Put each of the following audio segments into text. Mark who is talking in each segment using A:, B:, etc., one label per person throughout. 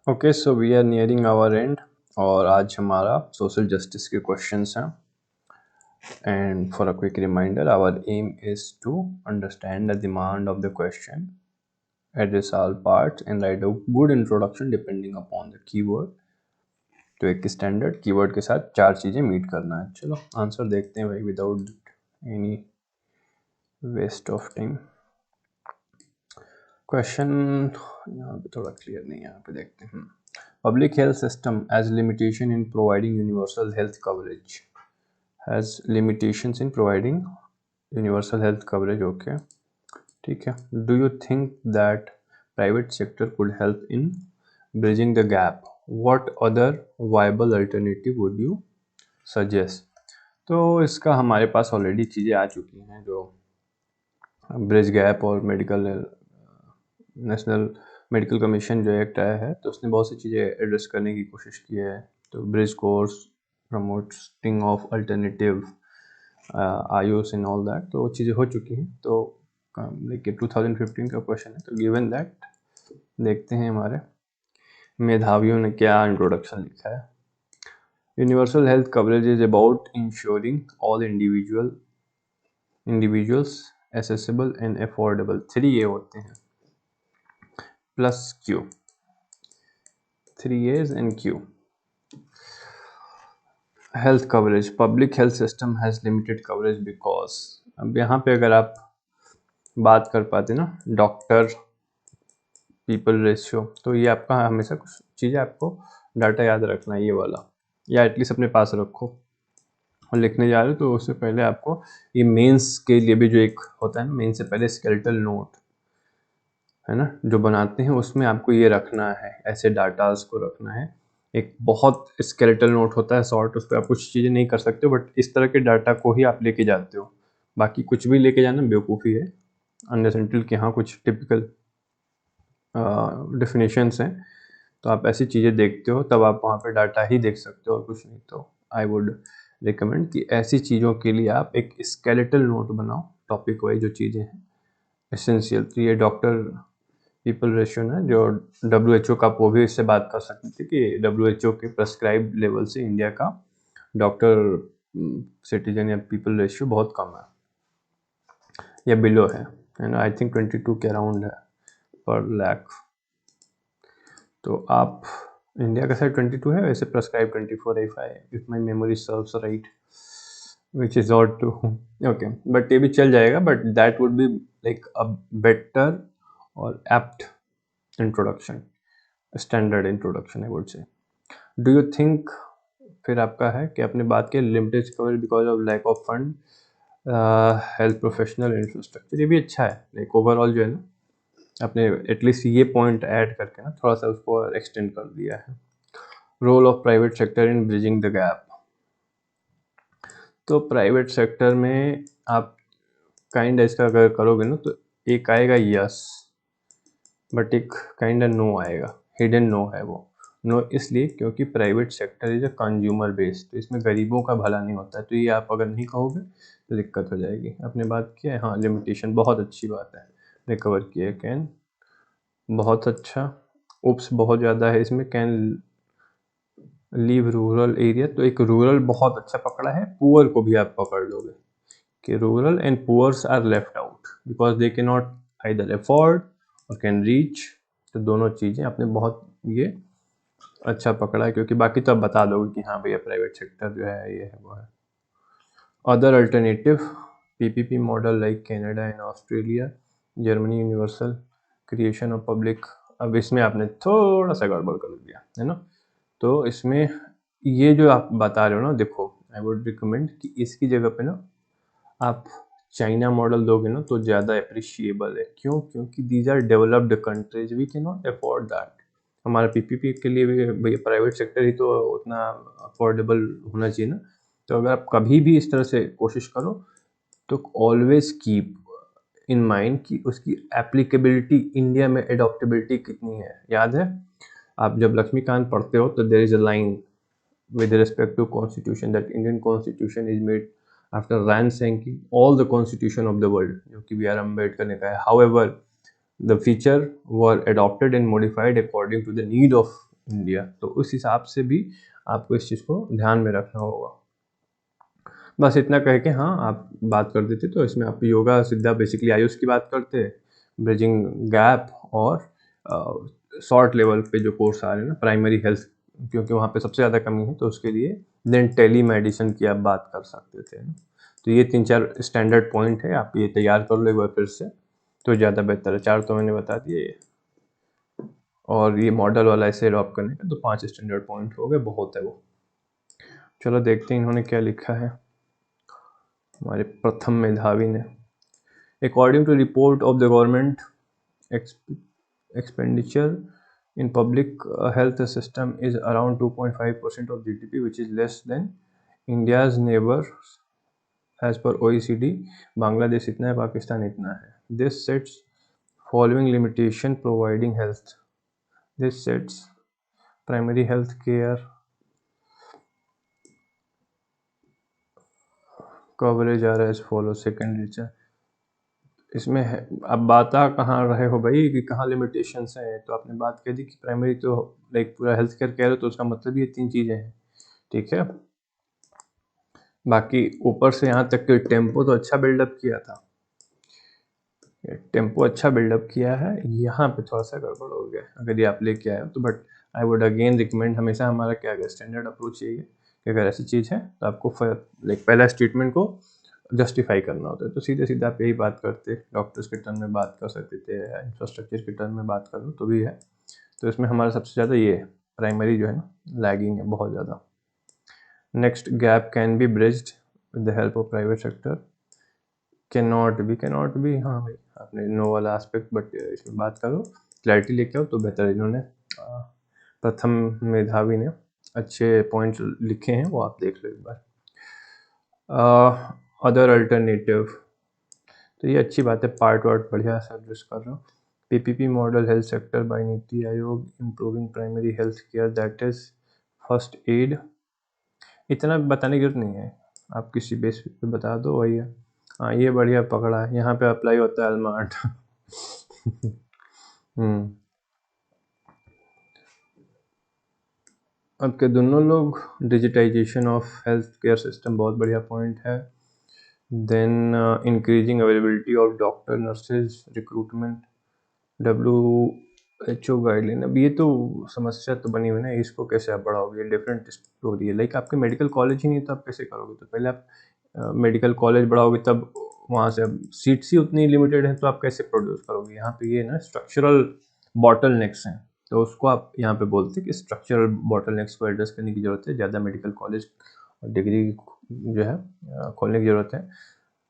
A: Okay, so we are nearing our end और आज हमारा सोशल जस्टिस के क्वेश्चंस हैं. And for a quick reminder, our aim is to understand the demand of the question, address all parts, and write a good introduction depending upon the keyword. तो एक standard keyword के साथ 4 चीज़ें meet करना है. चलो answer देखते हैं भाई, without any waste of time. Question यहाँ पे थोड़ा क्लियर नहीं है, यहाँ पे देखते हैं. Public health system as limitation in providing universal health coverage. Has limitations in providing universal health coverage. Okay, ठीक है. Do you think that private sector could help in bridging the gap? What other viable alternative would you suggest? तो इसका हमारे पास already चीज़ें आ चुकी हैं, जो bridge gap और मेडिकल नेशनल मेडिकल कमीशन जो एक्ट आया है, तो उसने बहुत सी चीज़ें एड्रेस करने की कोशिश की है. तो bridge course, promoting of alternative Ayush in all that, तो वो चीज़ें हो चुकी हैं. तो देखिए 2015 का क्वेश्चन है, तो गिवन दैट देखते हैं हमारे मेधावियों ने क्या इंट्रोडक्शन लिखा है. Universal health coverage is about ensuring all individuals accessible and affordable. 3A होते हैं plus Q, 3A's and Q. Health coverage, public health system has limited coverage because. अब यहाँ पे अगर आप बात कर पाते ना डॉक्टर पीपल रेशियो, तो ये आपका हमेशा कुछ चीज़ें आपको डाटा याद रखना है, ये वाला, या एटलीस्ट अपने पास रखो. और लिखने जा रहे हो तो उससे पहले आपको ये मेंस के लिए भी जो एक होता है ना, मेंस से पहले स्केलेटल नोट है ना जो बनाते हैं, उसमें आपको ये रखना है, ऐसे डाटास को रखना है. एक बहुत स्केलेटल नोट होता है शॉर्ट, उस पर आप कुछ चीज़ें नहीं कर सकते हो, बट इस तरह के डाटा को ही आप लेके जाते हो. बाकी कुछ भी लेके जाना बेवकूफ़ी है, अनलेस कि हाँ कुछ टिपिकल डेफिनेशंस हैं, तो आप ऐसी चीज़ें देखते हो तब आप वहाँ पे डाटा ही देख सकते हो और कुछ नहीं. तो आई वुड रिकमेंड कि ऐसी चीज़ों के लिए आप एक स्केलेटल नोट बनाओ, टॉपिक वाइज जो चीज़ें हैं एसेंशियल. तो ये डॉक्टर पीपल रेशियो ना, जो WHO का, वो भी इससे बात कर सकते थे कि WHO के प्रेस्क्राइब लेवल से इंडिया का डॉक्टर सिटीजन या पीपल रेशियो बहुत कम है या बिलो है, एंड आई थिंक 22 के अराउंड है पर लाख. तो आप इंडिया का साइड 22 है, वैसे prescribe 24 if my memory serves right, which is ought to. Okay, but ये भी चल जाएगा, but that would be like a better और apt introduction, standard introduction I would say. Do you think, फिर आपका है कि आपने बात की limited coverage because of lack of fund, health professional infrastructure. ये भी अच्छा है, लाइक ओवरऑल जो है ना, आपने एटलीस्ट ये पॉइंट ऐड करके ना थोड़ा सा उसको एक्सटेंड कर दिया है. Role of private sector in bridging the gap. तो प्राइवेट सेक्टर में आप काइंड इसका अगर करोगे ना, तो एक आएगा यस, बट एक काइंड नो आएगा, हिडन नो है वो. नो इसलिए क्योंकि private sector is a consumer based, तो इसमें गरीबों का भला नहीं होता है. तो ये आप अगर नहीं कहोगे तो दिक्कत हो जाएगी. आपने बात की है हाँ लिमिटेशन, बहुत अच्छी बात है, रिकवर किया. कैन, बहुत अच्छा. उप्स बहुत ज़्यादा है इसमें. कैन लीव रूरल एरिया, तो एक रूरल बहुत अच्छा पकड़ा है, पुअर को भी आप पकड़ लोगे कि rural and poors are left out because they can not either afford or can reach. तो दोनों चीज़ें आपने बहुत ये अच्छा पकड़ा है, क्योंकि बाकी तो आप बता दोगे कि हाँ भैया प्राइवेट सेक्टर जो है ये है वो है. Other alternative PPP model like Canada and Australia, Germany, universal creation of public. अब इसमें आपने थोड़ा सा गड़बड़ कर दिया है ना. तो इसमें ये जो आप बता रहे हो ना, देखो आई वुड रिकमेंड कि इसकी जगह पे ना आप चाइना मॉडल दोगे ना तो ज़्यादा अप्रिशिएबल है. क्यों? क्योंकि these are developed countries, we can not afford that. हमारा PPP के लिए भी भैया प्राइवेट सेक्टर ही तो उतना अफोर्डेबल होना चाहिए ना. तो अगर आप कभी भी इस तरह से कोशिश करो तो ऑलवेज कीप इन माइंड कि उसकी एप्लीकेबिलिटी इंडिया में एडॉप्टेबिलिटी कितनी है. याद है आप जब लक्ष्मीकांत पढ़ते हो तो there is a line with respect to constitution that Indian constitution is made after ransacking all the constitution of the world, जो कि B.R. अम्बेडकर ने कहा है. However, the feature were adopted and modified according to the need of India, तो उस हिसाब से भी आपको इस चीज़ को ध्यान में रखना होगा। बस इतना कह के हाँ आप बात कर देते, तो इसमें आप योगा सीधा बेसिकली आयुष की बात करते हैं, ब्रिजिंग गैप और शॉर्ट लेवल पे जो कोर्स आ रहे हैं ना प्राइमरी हेल्थ, क्योंकि वहाँ पे सबसे ज़्यादा कमी है, तो उसके लिए देन टेली मेडिसिन की आप बात कर सकते थे ना। तो ये 3-4 स्टैंडर्ड पॉइंट है, आप ये तैयार कर लो एक बार फिर से तो ज़्यादा बेहतर है। 4 तो मैंने बता दिए, और ये मॉडल वाला ऐसे ड्रॉप करने का तो 5 स्टैंडर्ड पॉइंट हो गए, बहुत है वो। चलो देखते हैं इन्होंने क्या लिखा है हमारे प्रथम मेधावी ने। According to report of the government, expenditure in public health system is around 2.5% of GDP, which is less than India's neighbors as per OECD. Bangladesh इतना है, पाकिस्तान इतना है. This sets following limitation providing health. This sets primary health care coverage are as follows. Secondary इसमें है, अब बात आ कहाँ रहे हो भाई कि कहाँ लिमिटेशंस हैं, तो आपने बात कह दी कि प्राइमरी तो लाइक पूरा हेल्थ केयर कह रहे हो, तो उसका मतलब ये 3 चीज़ें हैं, ठीक है। बाकी ऊपर से यहाँ तक कि टेम्पो तो अच्छा बिल्डअप किया था, टेम्पो अच्छा बिल्डअप किया है, यहाँ पे थोड़ा सा गड़बड़ हो गया अगर ये आप लेके आए हो तो। But I would again recommend, हमेशा हमारा क्या है स्टैंडर्ड अप्रोच यही है कि अगर ऐसी चीज़ है तो आपको लाइक पहला स्टेटमेंट को जस्टिफाई करना होता है, तो सीधे सीधे आप यही बात करते, डॉक्टर्स के टर्म में बात कर सकते थे, इंफ्रास्ट्रक्चर के टर्म में बात कर लो तो भी है। तो इसमें हमारा सबसे ज़्यादा ये है, प्राइमरी जो है ना लैगिंग है बहुत ज़्यादा। Next, gap can be bridged with the help of private sector. Cannot be, हाँ भाई आपने नो वाला एस्पेक्ट, बट इसमें बात करो क्लैरिटी लेके आओ तो बेहतर है। इन्होंने प्रथम मेधावी ने अच्छे पॉइंट लिखे हैं, वो आप देख लो एक बार। अदर अल्टरनेटिव, तो ये अच्छी बात है, पार्ट वार्ट बढ़िया से एड्रेस कर रहा हूँ। PPP model health sector bye NITI Aayog, improving primary health care, that is first aid. इतना बताने की जरूरत नहीं है, आप किसी बेस पे बता दो वही है। हाँ ये बढ़िया पकड़ा है, यहाँ पे अप्लाई होता है अलमार्ट। अब के दोनों लोग, digitisation of health care system बहुत बढ़िया पॉइंट है। Then increasing availability of doctor nurses recruitment, WHO guideline. अब ये तो समस्या तो बनी हुई ना, इसको कैसे आप बढ़ाओगे, डिफरेंट स्टोरी है। लाइक आपके मेडिकल कॉलेज ही नहीं तो आप कैसे करोगे, तो पहले आप मेडिकल कॉलेज बढ़ाओगे तब वहाँ से, अब सीट्स ही उतनी लिमिटेड है तो आप कैसे प्रोड्यूस करोगे। यहाँ पे ये ना स्ट्रक्चरल बॉटल नेक्स हैं, तो उसको आप यहाँ पे बोलते हैं कि स्ट्रक्चरल बॉटल नेक्स को एड्रेस करने की ज़रूरत है, ज़्यादा मेडिकल कॉलेज और डिग्री जो है खोलने की ज़रूरत है।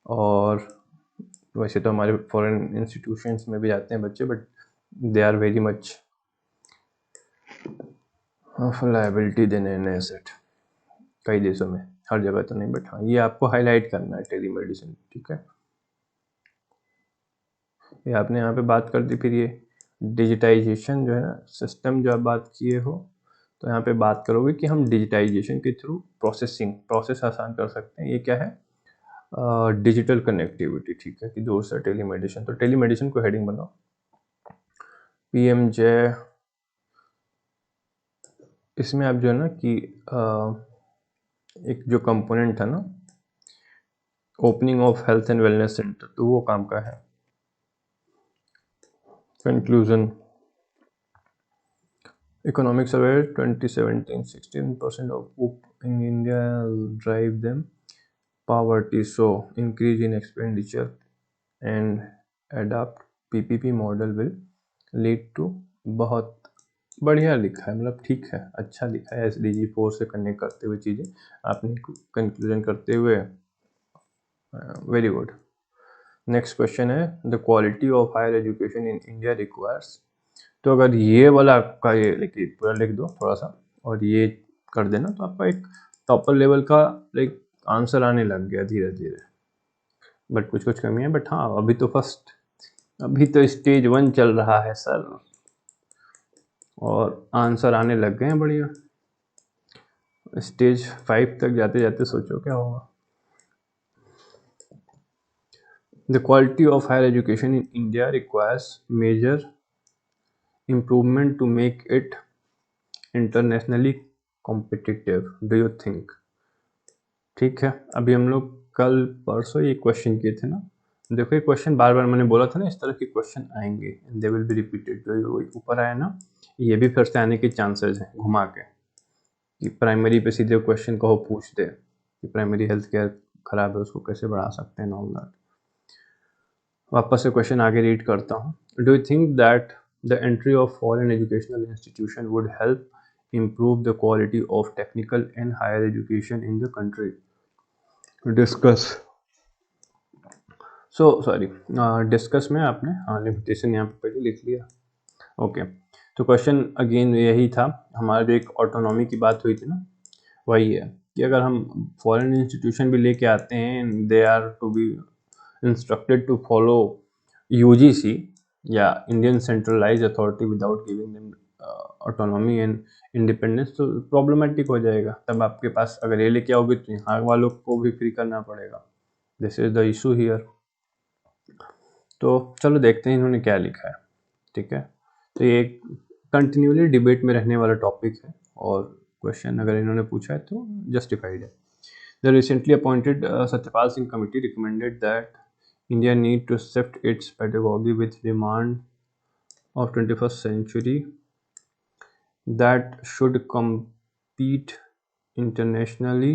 A: और वैसे तो हमारे फॉरेन इंस्टीट्यूशंस में भी जाते हैं बच्चे, but they are very much of liability than an asset, कई देशों में, हर जगह तो नहीं, बट हाँ ये आपको हाईलाइट करना है टेली मेडिसिन, ठीक है। ये आपने यहाँ पे बात कर दी। फिर ये डिजिटाइजेशन जो है ना सिस्टम जो आप बात किए हो, तो यहाँ पे बात करोगे कि हम डिजिटाइजेशन के थ्रू प्रोसेस आसान कर सकते हैं। ये क्या है, डिजिटल कनेक्टिविटी, ठीक है, कि दूर से टेली मेडिसिन, तो टेली मेडिसिन को हेडिंग बनाओ, PMJ। इसमें आप जो है ना कि एक जो कंपोनेंट था ना opening of health and wellness centre, तो वो काम का है। Conclusion, economic survey 2017, 16% of poor in India drive them poverty, so increase in expenditure and adopt PPP model will lead to। बहुत बढ़िया लिखा है, मतलब ठीक है, अच्छा लिखा है, SDG 4 से कनेक्ट करते हुए चीज़ें आपने कंक्लूजन करते हुए, वेरी गुड। नेक्स्ट क्वेश्चन है, the quality of higher education in India requires. तो अगर ये वाला आपका ये लिखिए, पूरा लिख दो थोड़ा सा और ये कर देना, तो आपका एक टॉपर लेवल का लाइक आंसर आने लग गया धीरे धीरे, बट कुछ कुछ कमी है। बट हाँ अभी तो स्टेज 1 चल रहा है सर, और आंसर आने लग गए हैं बढ़िया। स्टेज 5 तक जाते जाते सोचो क्या होगा। The quality of higher education in India requires major improvement to make it internationally competitive, do you think? ठीक है, अभी हम लोग कल परसों ये क्वेश्चन किए थे ना, देखो ये क्वेश्चन बार बार मैंने बोला था ना, इस तरह के क्वेश्चन आएंगे, दे विल बी रिपीटेड। जो ऊपर आया ना, ये भी फिर से आने के चांसेस हैं घुमा के, कि प्राइमरी पे सीधे क्वेश्चन कहो पूछ दे कि प्राइमरी हेल्थ केयर खराब है, उसको कैसे बढ़ा सकते हैं, ऑल दैट। वापस से क्वेश्चन आगे रीड करता हूँ। Do you think that the entry of foreign educational institution would help improve the quality of technical and higher education in the country? Discuss. Sorry, discuss में आपने लिमिटेशन यहाँ पे पहले लिख लिया। ओके, तो क्वेश्चन अगेन यही था, हमारा जो एक ऑटोनॉमी की बात हुई थी ना, वही है कि अगर हम फॉरेन इंस्टीट्यूशन भी लेके आते हैं, they are to be instructed to follow UGC या Indian centralise authority without giving them autonomy and independence, तो प्रॉब्लमेटिक हो जाएगा। तब आपके पास अगर ये लेके आओगे तो यहाँ वालों को भी फ्री करना पड़ेगा। This is the issue here. तो चलो देखते हैं इन्होंने क्या लिखा है। ठीक है, तो ये कंटिन्यूली डिबेट में रहने वाला टॉपिक है, और क्वेश्चन अगर इन्होंने पूछा है तो जस्टिफाइड है। The recently appointed Satyapal Singh committee recommended that India need to shift its pedagogy with demand of 21st century that should compete internationally.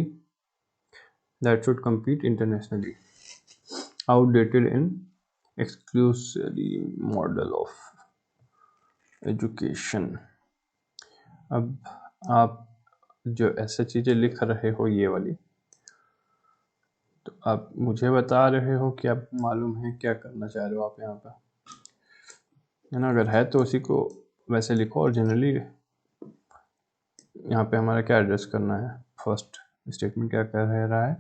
A: Outdated and exclusively model of education. अब आप जो ऐसे चीज़ें लिख रहे हो ये वाली, तो आप मुझे बता रहे हो कि आपको मालूम है क्या करना चाह रहे हो आप यहाँ पे, है ना? अगर है तो उसी को वैसे लिखो। और जनरली यहाँ पे हमारा क्या एड्रेस करना है, फर्स्ट स्टेटमेंट क्या कह रहा है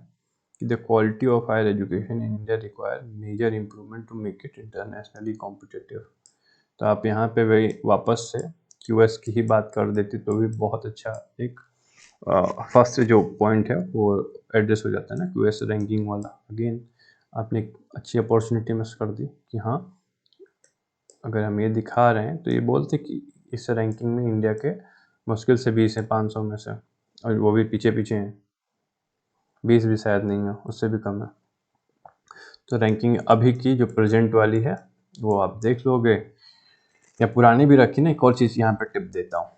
A: कि the quality of higher education in India require major improvement to make it internationally competitive. तो आप यहाँ पे वही वापस से क्यूएस की ही बात कर देती तो भी बहुत अच्छा एक फर्स्ट जो पॉइंट है वो एड्रेस हो जाता है ना, क्यूएस रैंकिंग वाला। अगेन आपने एक अच्छी अपॉर्चुनिटी मिस कर दी कि हाँ, अगर हम ये दिखा रहे हैं तो ये बोलते कि इस रैंकिंग में इंडिया के मुश्किल से 20 है 500 में से, और वो भी पीछे पीछे हैं, 20 भी शायद नहीं है, उससे भी कम है। तो रैंकिंग अभी की जो प्रेजेंट वाली है वो आप देख लोगे, या पुरानी भी रखी ना। एक और चीज़ यहाँ पे टिप देता हूँ,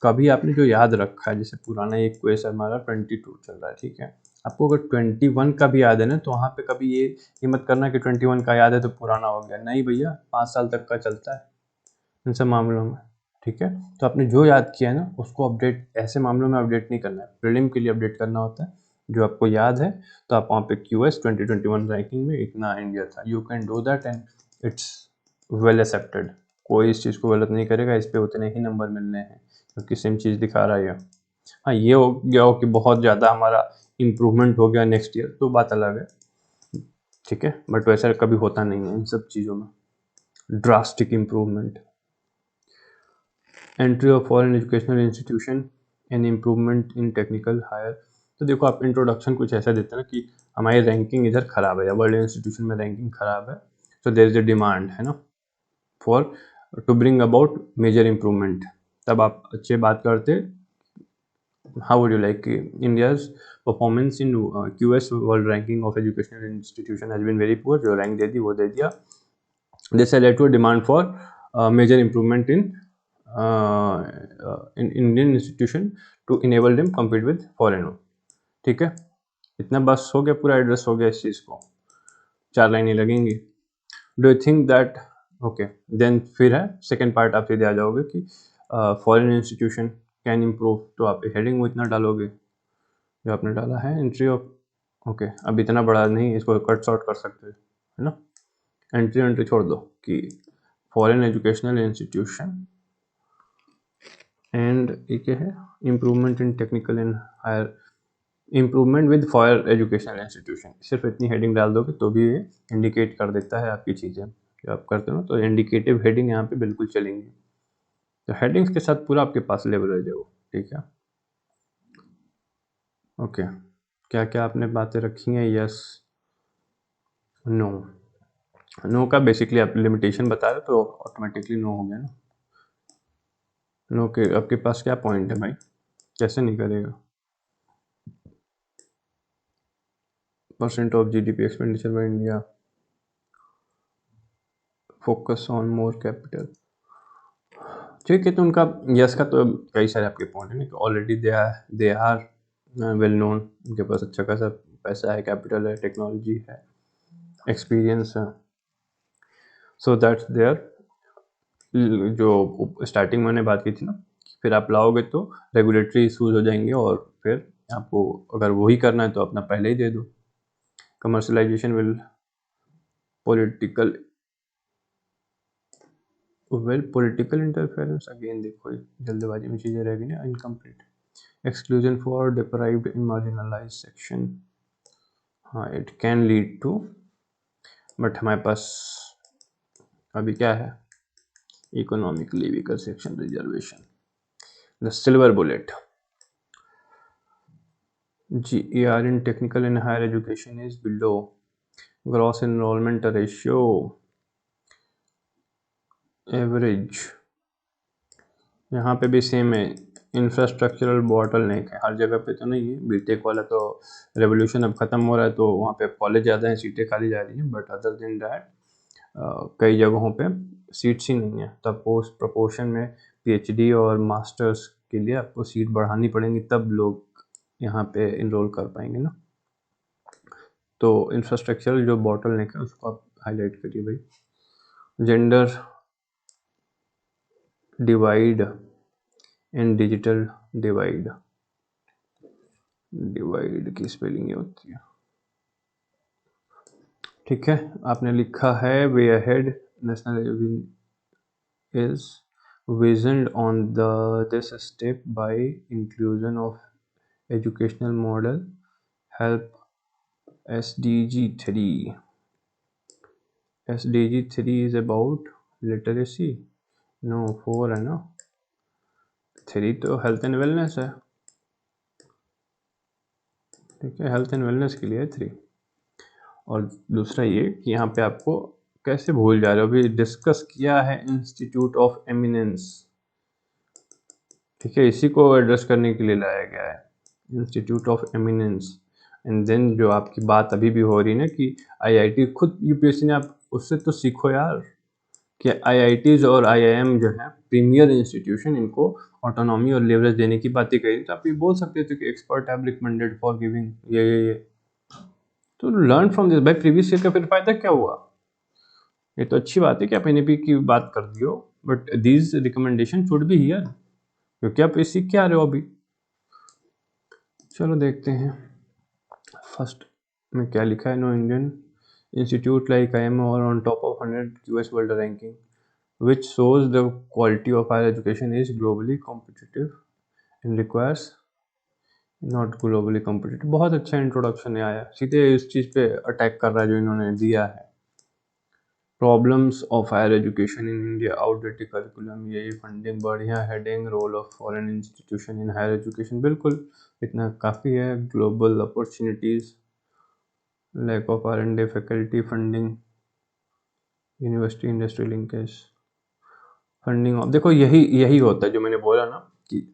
A: कभी आपने जो याद रखा है, जैसे पुराना एक क्वेश्चन हमारा 22 चल रहा है, ठीक है, आपको अगर 21 का भी याद है ना, तो वहाँ पे कभी ये मत करना कि 21 का याद है तो पुराना हो गया। नहीं भैया, 5 साल तक का चलता है इन सब मामलों में। ठीक है, तो आपने जो याद किया है ना उसको अपडेट, ऐसे मामलों में अपडेट नहीं करना है, प्रीलिम के लिए अपडेट करना होता है। जो आपको याद है तो आप वहाँ पे क्यूएस 2021 रैंकिंग में इतना इंडिया था, you can do that and it's well accepted. कोई इस चीज़ को गलत नहीं करेगा, इस पर उतने ही नंबर मिलने हैं क्योंकि सेम चीज़ दिखा रहा है। हाँ, ये हो गया हो कि बहुत ज़्यादा हमारा इम्प्रूवमेंट हो गया नेक्स्ट ईयर, तो बात अलग है। ठीक है, बट वैसा कभी होता नहीं है इन सब चीज़ों में drastic improvement. Entry of foreign educational institution and improvement in technical higher. तो देखो, आप इंट्रोडक्शन कुछ ऐसा देते हैं ना कि हमारी रैंकिंग इधर खराब है या वर्ल्ड इंस्टीट्यूशन में रैंकिंग खराब है, तो देयर इज अ डिमांड, है ना, for to bring about major improvement. तब आप अच्छे बात करते, how would you like India's performance in QS world ranking of educational institution has been very poor. जो रैंक दे दी वो दे दिया। This has led to demand for major improvement in Indian institution to enable them compete with foreign. ठीक है, इतना बस हो गया, पूरा एड्रेस हो गया इस चीज़ को, 4 लाइनें लगेंगी। Do you think that, okay, then फिर है सेकेंड पार्ट, आप सीधे आ जाओगे कि फॉरेन इंस्टीट्यूशन कैन इम्प्रूव, तो आप हेडिंग वो इतना डालोगे जो आपने डाला है, एंट्री ऑफ, ओके, अब इतना बड़ा नहीं, इसको कट शॉर्ट कर सकते हो, है ना। एंट्री छोड़ दो कि फॉरेन एजुकेशनल इंस्टीट्यूशन एंड एक है improvement in technical and higher, improvement with fewer educational institution. सिर्फ इतनी हेडिंग डाल दोगे तो भी ये इंडिकेट कर देता है आपकी चीज़ें जो आप करते हो, तो इंडिकेटिव हेडिंग यहाँ पे बिल्कुल चलेंगी। तो हेडिंग्स के साथ पूरा आपके पास लेवरेज है वो। ठीक है, ओके, क्या क्या आपने बातें रखी हैं, यस नो। नो का बेसिकली आप लिमिटेशन बता रहे तो ऑटोमेटिकली नो हो गया ना। नो के आपके पास क्या पॉइंट है भाई, कैसे नहीं करेगा? Percent of GDP expenditure by India, focus on more capital. ठीक है, तो उनका यस का तो कई सारे आपके पॉइंट हैं कि already they are well known, उनके पास अच्छा खासा पैसा है, कैपिटल है, टेक्नोलॉजी है, एक्सपीरियंस है, सो दैट्स देयर। जो स्टार्टिंग मैंने बात की थी ना, फिर आप लाओगे तो रेगुलेटरी इशूज हो जाएंगे और फिर आपको अगर वही करना है तो अपना पहले ही दे दो। Commercialisation will political interference, again देखो जल्दबाजी में चीज़ें रहेगी ना, incomplete. Exclusion for deprived in marginalise section, हाँ it can lead to, but हमारे पास अभी क्या है, economically weaker section reservation, the silver bullet. GER in technical and higher education is below gross enrollment ratio average. यहाँ पे भी same है, इंफ्रास्ट्रक्चरल बॉटल नेक है, हर जगह पे तो नहीं है। बीटेक वाला तो रेवोल्यूशन अब ख़त्म हो रहा है तो वहाँ पे कॉलेज ज़्यादा हैं, सीटें खाली जा रही हैं, बट अदर देन दैट कई जगहों पे सीट्स ही नहीं है। तब पोस्ट प्रपोर्शन में PhD और मास्टर्स के लिए आपको सीट बढ़ानी पड़ेंगी, तब लोग यहाँ पे इनरोल कर पाएंगे ना। तो इंफ्रास्ट्रक्चरल जो बॉटल नेक है उसको आप हाईलाइट करिए भाई। Gender divide and digital divide, divide की स्पेलिंग ये होती है, ठीक है। आपने लिखा है way ahead national is visioned on this step by inclusion of educational model help SDG 3। SDG 3 is about literacy, no 4 है ना, 3 तो हेल्थ एंड वेलनेस है, ठीक है, हेल्थ एंड वेलनेस के लिए 3। और दूसरा ये कि यहाँ पे आपको कैसे भूल जा रहे हो, अभी डिस्कस किया है इंस्टीट्यूट ऑफ एमिनेंस, ठीक है, इसी को एड्रेस करने के लिए लाया गया है, institute of eminence. And then जो आपकी बात अभी भी हो रही है ना कि IIT खुद UPSC ने, आप उससे तो सीखो यार कि IITs और IIM जो है प्रीमियर इंस्टीट्यूशन, इनको ऑटोनॉमी और लेवरेज देने की बात ही कही, तो आप ये बोल सकते थे कि expert have recommended for giving ये। तो लर्न फ्रॉम दिस भाई, प्रीवियस ईयर का फिर फायदा क्या हुआ? ये तो अच्छी बात है कि आप NAP की बात कर दियो, but these recommendation should be here, क्योंकि आप इसी क्या रहे हो अभी। चलो देखते हैं फर्स्ट में क्या लिखा है। No Indian institute like IIM or on top of 100 US world ranking which shows the quality of higher education is globally competitive and requires not globally competitive। बहुत अच्छा इंट्रोडक्शन है, आया सीधे इस चीज़ पे अटैक कर रहा है जो इन्होंने दिया है। Problems of higher education in India, outdated curriculum, यही फंडिंग बढ़िया, heading role of foreign institution in higher education, बिल्कुल इतना काफ़ी है। Global opportunities, lack of R&D faculty, funding, university industry linkage, funding. देखो यही होता है जो मैंने बोला ना कि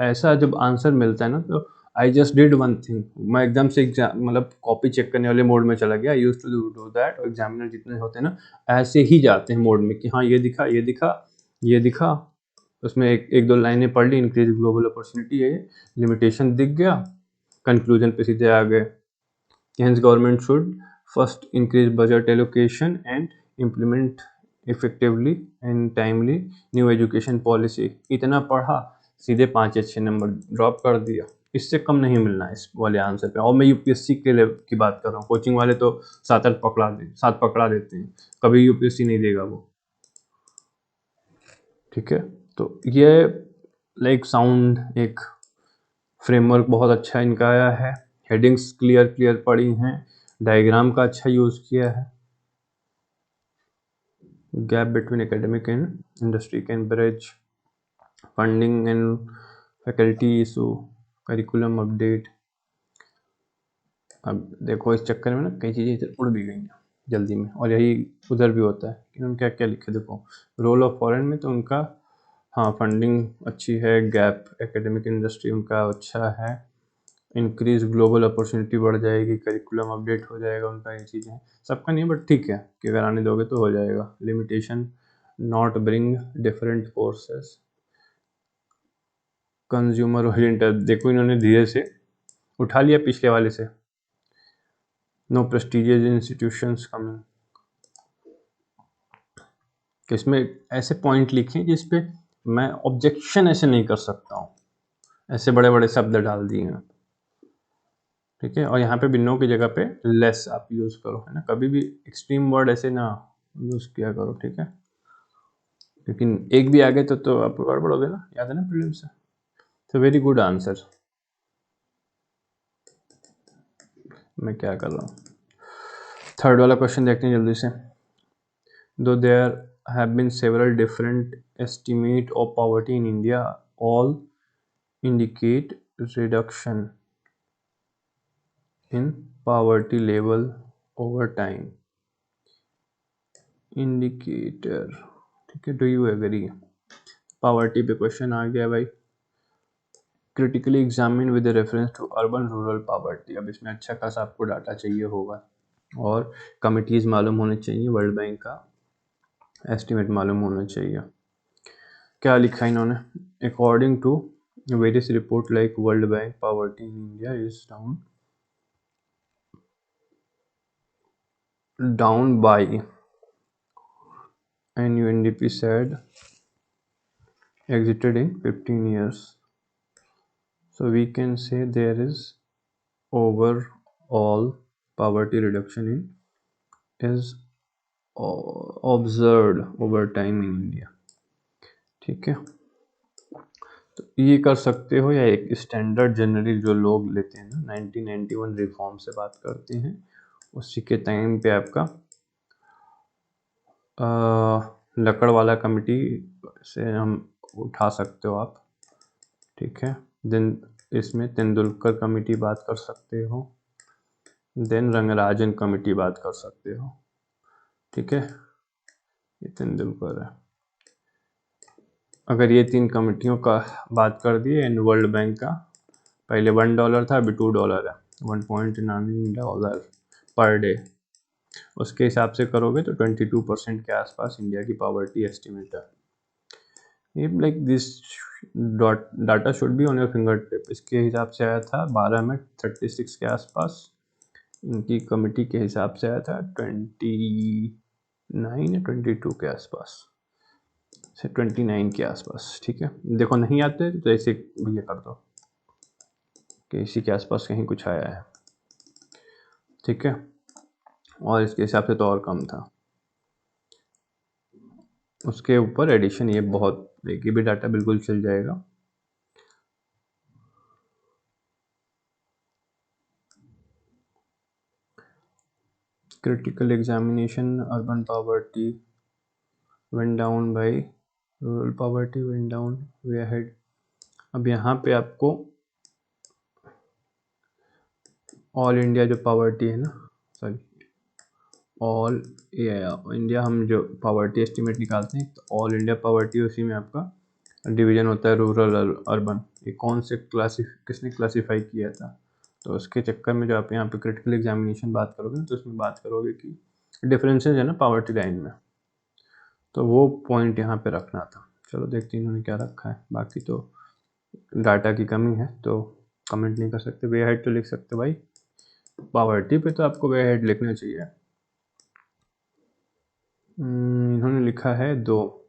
A: ऐसा जब आंसर मिलता है ना तो I just did one thing, मैं एकदम से एग्जाम मतलब कॉपी चेक करने वाले मोड में चला गया। I used to do that, और एग्जामिनर जितने होते हैं ना ऐसे ही जाते हैं मोड में कि हाँ ये दिखा ये दिखा ये दिखा, उसमें एक दो लाइनें पढ़ ली, इंक्रीज ग्लोबल अपॉर्चुनिटी है, लिमिटेशन दिख गया, कंक्लूजन पे सीधे आ गए। Hence, government should first increase budget allocation and implement effectively and timely new education policy। इतना पढ़ा, सीधे 5 या 6 नंबर ड्रॉप कर दिया, इससे कम नहीं मिलना इस वाले आंसर पे। और मैं UPSC के लिए की बात कर रहा हूँ, कोचिंग वाले तो 7 पकड़ा देते हैं, कभी UPSC नहीं देगा वो, ठीक है। तो ये लाइक साउंड एक फ्रेमवर्क बहुत अच्छा इनका आया है, हेडिंग्स क्लियर पड़ी हैं, डायग्राम का अच्छा यूज़ किया है, gap between academic and industry can bridge, funding and faculty issue, curriculum update. अब देखो इस चक्कर में ना कई चीज़ें इधर उड़ भी गई हैं जल्दी में, और यही उधर भी होता है कि उन्होंने क्या क्या लिखे। देखो रोल ऑफ फॉरेन में तो उनका हाँ, फंडिंग अच्छी है, गैप एकेडमिक इंडस्ट्री उनका अच्छा है, इंक्रीज ग्लोबल अपॉर्चुनिटी बढ़ जाएगी, करिकुलम अपडेट हो जाएगा उनका, ये चीज़ें हैं। सबका नहीं बट ठीक है कि अगर आने दोगे तो हो जाएगा। Limitation not bring different courses, consumer oriented, देखो इन्होंने धीरे से उठा लिया पिछले वाले से। नो प्रेस्टिजियस इंस्टीट्यूशंस कमिंग, इसमें ऐसे पॉइंट लिखे जिसपे मैं ऑब्जेक्शन ऐसे नहीं कर सकता हूँ, ऐसे बड़े बड़े शब्द डाल दिए हैं, ठीक है। और यहाँ पे भी नो की जगह पे लेस आप यूज़ करो, है ना, कभी भी एक्सट्रीम वर्ड ऐसे ना यूज़ किया करो, ठीक है, लेकिन एक भी आ गए तो आप गड़बड़ हो गए ना, याद है ना प्रीलिम से। तो वेरी गुड आंसर। मैं क्या कर रहा हूँ, थर्ड वाला क्वेश्चन देखते हैं जल्दी से। Though there have been several different estimate of poverty in India, all indicate reduction in poverty level over time. Indicator, ठीक है, डू यू एग्री। पॉवर्टी पे क्वेश्चन आ गया भाई, critically examine with reference to urban rural poverty. अब इसमें अच्छा खासा आपको डाटा चाहिए होगा और कमिटीज़ मालूम होने चाहिए, वर्ल्ड बैंक का एस्टिमेट मालूम होना चाहिए। क्या लिखा इन्होंने, according to various report like World Bank, poverty in India is down by, and UNDP said exited in 15 years. So we can say there is overall poverty reduction is observed over time in India, ठीक है। तो ये कर सकते हो, या एक standard generally जो लोग लेते हैं ना, 1991 रिफॉर्म से बात करते हैं, उसी के टाइम पे आपका लकड़ वाला कमिटी से हम उठा सकते हो आप, ठीक है। देन इसमें तेंदुलकर कमेटी बात कर सकते हो, देन रंगराजन कमेटी बात कर सकते हो, ठीक है। ये तेंदुलकर है। अगर ये तीन कमेटियों का बात कर दिए, एंड वर्ल्ड बैंक का पहले $1 था, अभी $2 है, $1.9 पर डे, उसके हिसाब से करोगे तो 22% के आसपास इंडिया की पॉवर्टी एस्टिमेट है। ये like this data should be on your finger tip. इसके हिसाब से आया था 12 में 36 के आसपास, इनकी कमेटी के हिसाब से आया था 29 या 22 के आसपास, से 29 के आसपास, ठीक है। देखो नहीं आते तो ऐसे ये कर दो कि इसी के आसपास कहीं कुछ आया है, ठीक है। और इसके हिसाब से तो और कम था, उसके ऊपर एडिशन ये बहुत, ये भी डाटा बिल्कुल चल जाएगा। Critical examination, urban poverty went down by, rural poverty went down way ahead। अब यहाँ पे आपको ऑल इंडिया जो पॉवर्टी है ना, सॉरी, ऑल इंडिया हम जो पॉवर्टी एस्टिमेट निकालते हैं, तो ऑल इंडिया पॉवर्टी, उसी में आपका डिवीजन होता है रूरल अर्बन। ये कौन से किसने क्लासीफाई किया था, तो उसके चक्कर में जो आप यहाँ पे क्रिटिकल एग्जामिनेशन बात करोगे ना, तो उसमें बात करोगे कि डिफरेंसेस है ना पॉवर्टी लाइन में, तो वो पॉइंट यहाँ पे रखना था। चलो देखते हैं इन्होंने क्या रखा है, बाकी तो डाटा की कमी है तो कमेंट नहीं कर सकते। वे हेड तो लिख सकते भाई, पॉवर्टी पे तो आपको वे हेड लिखना चाहिए। इन्होंने लिखा है दो,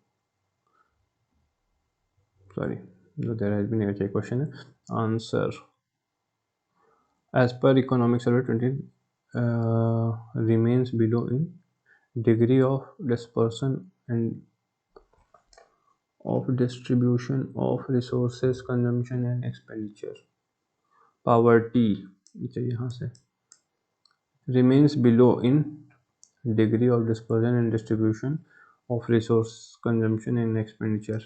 A: sorry, there has been a question है answer. As per economic survey 20 remains below in degree of dispersion and of distribution of resources, consumption and expenditure। Poverty चाहिए यहाँ से, remains below in degree of dispersion and distribution of resource, consumption and expenditure।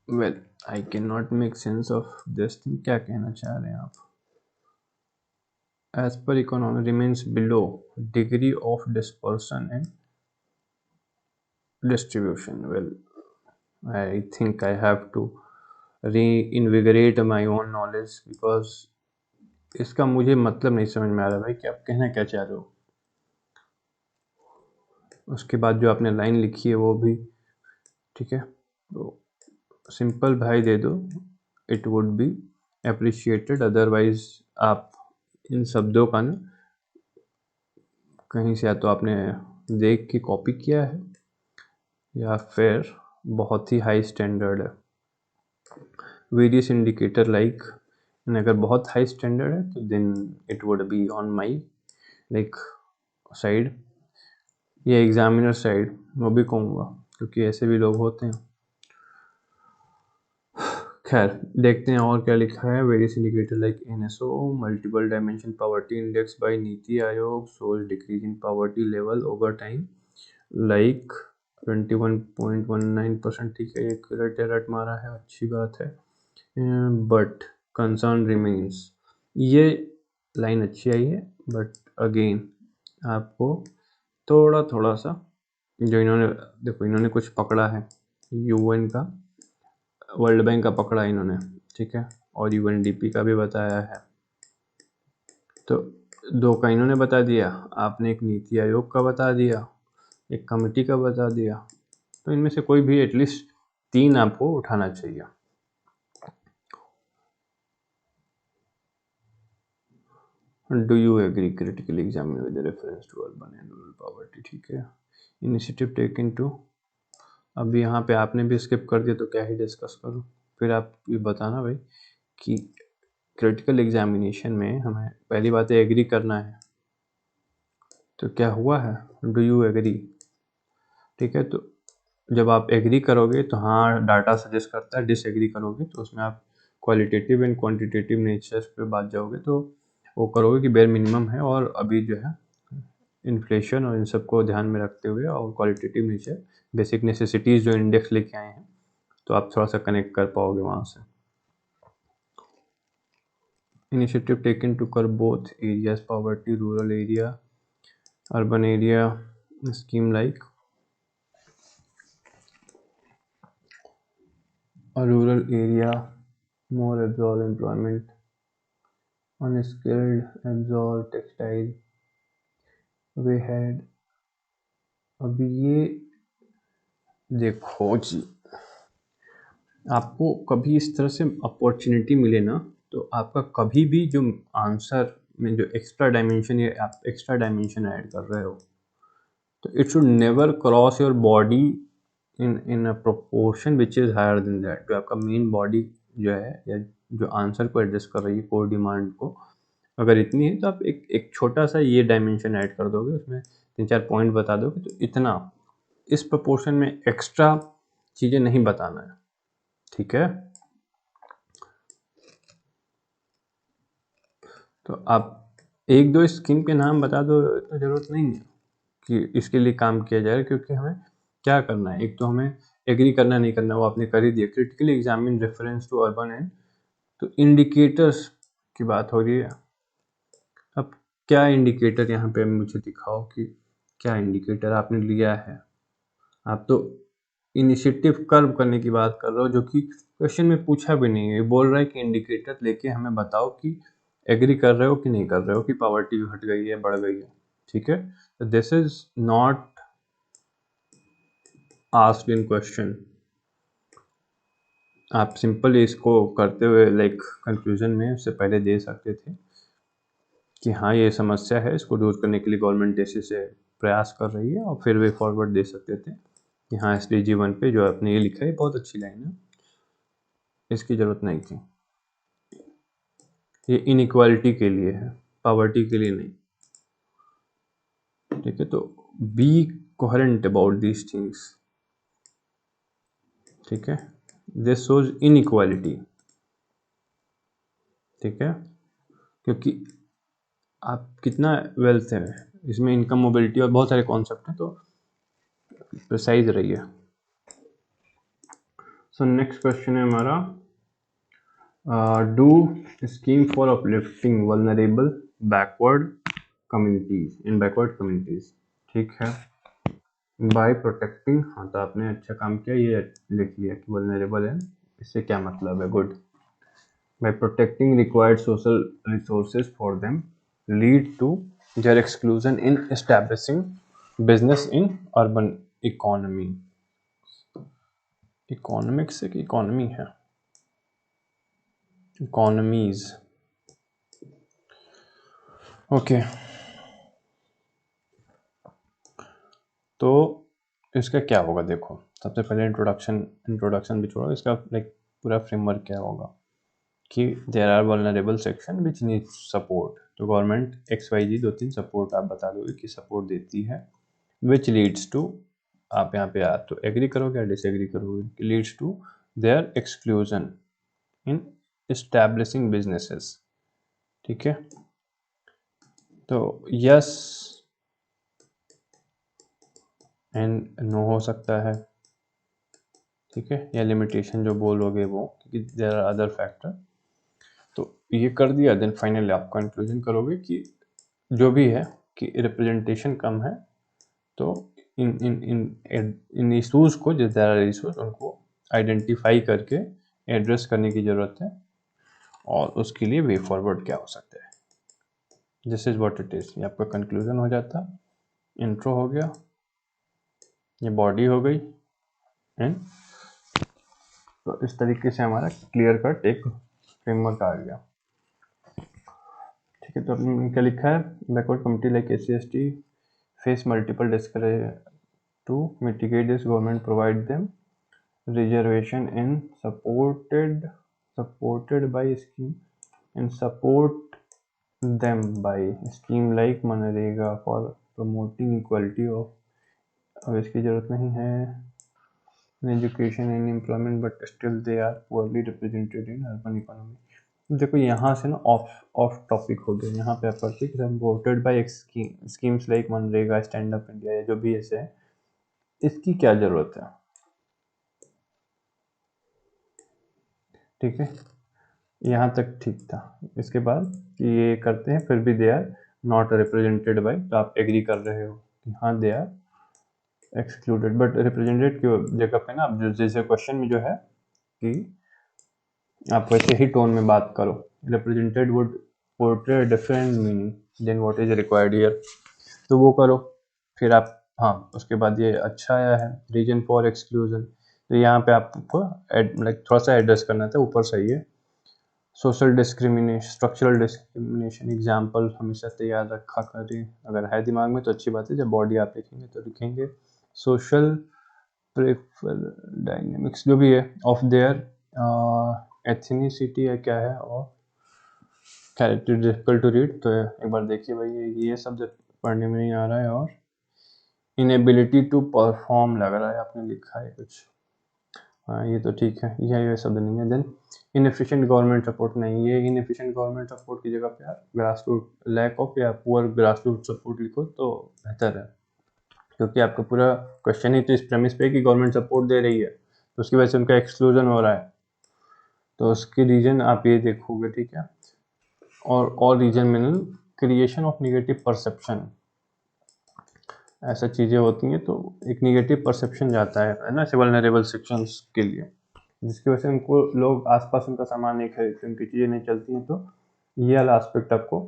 A: Well, I cannot make sense of this thing, क्या कहना चाह रहे हैं आप। As per economy remains below degree of dispersion and distribution। Well, I think I have to reinvigorate my own knowledge, because इसका मुझे मतलब नहीं समझ में आ रहा भाई कि आप कहना क्या चाह रहे हो। उसके बाद जो आपने लाइन लिखी है वो भी ठीक है, तो सिंपल भाई दे दो, it would be appreciated. Otherwise आप इन शब्दों का ना कहीं से या तो आपने देख के कॉपी किया है या फिर बहुत ही हाई स्टैंडर्ड है। वेरियस इंडिकेटर लाइक, अगर बहुत हाई स्टैंडर्ड है तो then it would be on my like side या एग्जामिनर साइड, वो भी कहूँगा क्योंकि ऐसे भी लोग होते हैं। खैर देखते हैं और क्या लिखा है। Various indicator like NSO multiple dimension poverty index bye NITI Aayog shows decrease in poverty level over time like 21.19%। ठीक है, एक्यूरेट एरट मारा है, अच्छी बात है। बट कंसर्न रिमेन्स, ये लाइन अच्छी आई है, बट अगेन आपको थोड़ा थोड़ा सा जो इन्होंने देखो, इन्होंने कुछ पकड़ा है यूएन का, वर्ल्ड बैंक का पकड़ा है इन्होंने, ठीक है, और यूएनडीपी का भी बताया है। तो दो का इन्होंने बता दिया, आपने एक नीति आयोग का बता दिया, एक कमेटी का बता दिया, तो इनमें से कोई भी एटलीस्ट 3 आपको उठाना चाहिए। Do you agree critically examine with reference to urban and rural poverty. ठीक है, इनिशिएटिव टेकन टू, अब यहाँ पे आपने भी स्किप कर दिया तो क्या ही डिस्कस करूँ। फिर आप ये बताना भाई कि क्रिटिकल एग्जामिनेशन में हमें पहली बात है एग्री करना है, तो क्या हुआ है, डू यू एग्री। ठीक है, तो जब आप एग्री करोगे तो हाँ डाटा सजेस्ट करता है, डिसएग्री करोगे तो उसमें आप क्वालिटेटिव एंड क्वांटिटेटिव नेचर पे बात जाओगे, तो वो करोगे कि बेयर मिनिमम है और अभी जो है इन्फ्लेशन और इन सबको ध्यान में रखते हुए और क्वालिटेटिव नेचर बेसिक नेसेसिटीज़ जो इंडेक्स लेके आए हैं, तो आप थोड़ा सा कनेक्ट कर पाओगे वहाँ से। इनिशिएटिव टेकन टू कर both areas poverty, rural area urban area scheme like a rural area more absorb employment, unskilled absorb textile we had। अब ये देखो जी, आपको कभी इस तरह से अपॉर्चुनिटी मिले ना, तो आपका कभी भी जो आंसर में जो एक्स्ट्रा डायमेंशन या आप एक्स्ट्रा डायमेंशन ऐड कर रहे हो, तो it should never cross your body in a proportion which is higher than that. जो आपका मेन बॉडी जो है या जो आंसर को एडजस्ट कर रही है कोर डिमांड को, अगर इतनी है तो आप एक छोटा सा ये डायमेंशन ऐड कर दोगे, उसमें 3-4 पॉइंट बता दोगे, तो इतना इस प्रोपोर्शन में एक्स्ट्रा चीज़ें नहीं बताना है। ठीक है, तो आप 1-2 स्कीम के नाम बता दो, इतना ज़रूरत नहीं है कि इसके लिए काम किया जाए, क्योंकि हमें क्या करना है, एक तो हमें एग्री करना नहीं करना वो आपने कर ही दिया। Critically examine reference to urban and, तो इंडिकेटर्स की बात हो रही है। अब क्या इंडिकेटर यहाँ पे मुझे दिखाओ कि क्या इंडिकेटर आपने लिया है। आप तो इनिशिएटिव कर्व करने की बात कर रहे हो, जो कि क्वेश्चन में पूछा भी नहीं है। बोल रहा है कि इंडिकेटर लेके हमें बताओ कि एग्री कर रहे हो कि नहीं कर रहे हो कि पॉवर्टी घट गई है बढ़ गई है। ठीक है, तो this is not asked in question. आप सिंपल इसको करते हुए लाइक कंक्लूजन में उससे पहले दे सकते थे कि हाँ ये समस्या है, इसको दूर करने के लिए गवर्नमेंट ऐसे से प्रयास कर रही है, और फिर वे फॉरवर्ड दे सकते थे कि हाँ SDG 1 पे जो आपने ये लिखा है बहुत अच्छी लाइन है, इसकी ज़रूरत नहीं थी, ये इनइक्वालिटी के लिए है, पॉवर्टी के लिए नहीं। ठीक है, तो be coherent about these things. ठीक है, दिस शोज इनइक्वालिटी। ठीक है, क्योंकि आप कितना वेल्थ है इसमें, इनकम मोबिलिटी और बहुत सारे कॉन्सेप्ट हैं, तो प्रिसाइज रहिए। सो नेक्स्ट क्वेश्चन है हमारा, do scheme for uplifting vulnerable backward communities in backward communities. ठीक है, बाय प्रोटेक्टिंग, हाँ तो आपने अच्छा काम किया, ये लिख लिया कि वल्नरेबल है, इससे क्या मतलब है, good. By protecting required social resources for them lead to their exclusion in establishing business in urban economy. Economics एक इकोनॉमी है, इकोनॉमीज। ओके, तो इसका क्या होगा, देखो सबसे पहले इंट्रोडक्शन भी छोड़ो, इसका लाइक पूरा फ्रेमवर्क क्या होगा कि there are vulnerable section which need support, तो government X Y Z 2-3 support आप बता दोगे कि सपोर्ट देती है, विच लीड्स टू, आप यहाँ पे आप तो एग्री करोगे या डिसएग्री करोगे, leads to their exclusion in establishing businesses. ठीक है, तो यस एंड नो हो सकता है, ठीक है, या लिमिटेशन जो बोलोगे वो, क्योंकि देयर आर अदर फैक्टर। तो ये कर दिया, देन फाइनली आप कंक्लूजन करोगे कि जो भी है कि रिप्रेजेंटेशन कम है, तो इन इन इन इन इशूज को, जो देयर आर इशूज, उनको आइडेंटिफाई करके एड्रेस करने की ज़रूरत है, और उसके लिए वे फॉरवर्ड क्या हो सकता है। This is what it is, ये आपका कंक्लूजन हो जाता, इंट्रो हो गया, ये बॉडी हो गई, एंड तो इस तरीके से हमारा क्लियर कट एक फ्रेमवर्क आ गया। ठीक है, तो आपने क्या लिखा है, backward community like SC/ST face multiple discourage, to mitigate this government provide them reservation in supported by scheme and support them by scheme like MNREGA for promoting equality of, अब इसकी जरूरत नहीं है, in education and employment but still they are poorly represented in urban economy। देखो यहाँ से ना of topic हो गया, यहाँ पे आप पढ़ते कि supported by schemes like MNREGA, stand up India, या जो भी ऐसे है, इसकी क्या जरूरत है। ठीक है, यहाँ तक ठीक था। इसके बाद ये करते हैं, फिर भी they are not represented by, तो आप एग्री कर रहे हो कि हाँ they are excluded, but represented की जगह पे ना, अब जैसे क्वेश्चन में जो है कि आप वैसे ही टोन में बात करो, represented would portray different meaning than what is required here, तो वो करो। फिर आप, हाँ उसके बाद ये अच्छा आया है, रीजन फॉर एक्सक्लूजन, तो यहाँ पे आपको लाइक थोड़ा सा एड्रेस करना था, ऊपर सही है। Social discrimination, structural discrimination, example हमेशा तैयार रखा करें, अगर है दिमाग में तो अच्छी बात है, जब बॉडी आप लिखेंगे तो लिखेंगे। सोशल प्रेफर डायनेमिक्स जो भी है ऑफ देयर एथनिसिटी या क्या है, और कैरेक्टर डिफिकल्ट टू रीड, तो एक बार देखिए भाई, ये शब्द पढ़ने में नहीं आ रहा है, और इनएबिलिटी टू परफॉर्म लग रहा है आपने लिखा है कुछ, हाँ ये तो ठीक है, ये शब्द नहीं है। देन इनएफिशिएंट गवर्नमेंट सपोर्ट, नहीं, ये इनएफिशिएंट गवर्नमेंट सपोर्ट की जगह पे आप ग्रास रूट लैक ऑफ या पुअर ग्रास रूट सपोर्ट लिखो तो बेहतर है, क्योंकि आपका पूरा क्वेश्चन ही तो इस प्रेमिस पे कि गवर्नमेंट सपोर्ट दे रही है, तो उसकी वजह से उनका एक्सक्लूजन हो रहा है, तो उसके रीजन आप ये देखोगे। ठीक है, और रीजन में क्रिएशन ऑफ निगेटिव परसेप्शन, ऐसा चीज़ें होती हैं तो एक निगेटिव परसेप्शन जाता है ना वल्नरेबल सेक्शंस के लिए, जिसकी वजह से उनको लोग आसपास उनका सामान नहीं खरीदते, उनकी चीज़ें नहीं चलती हैं, तो ये वाला एस्पेक्ट आपको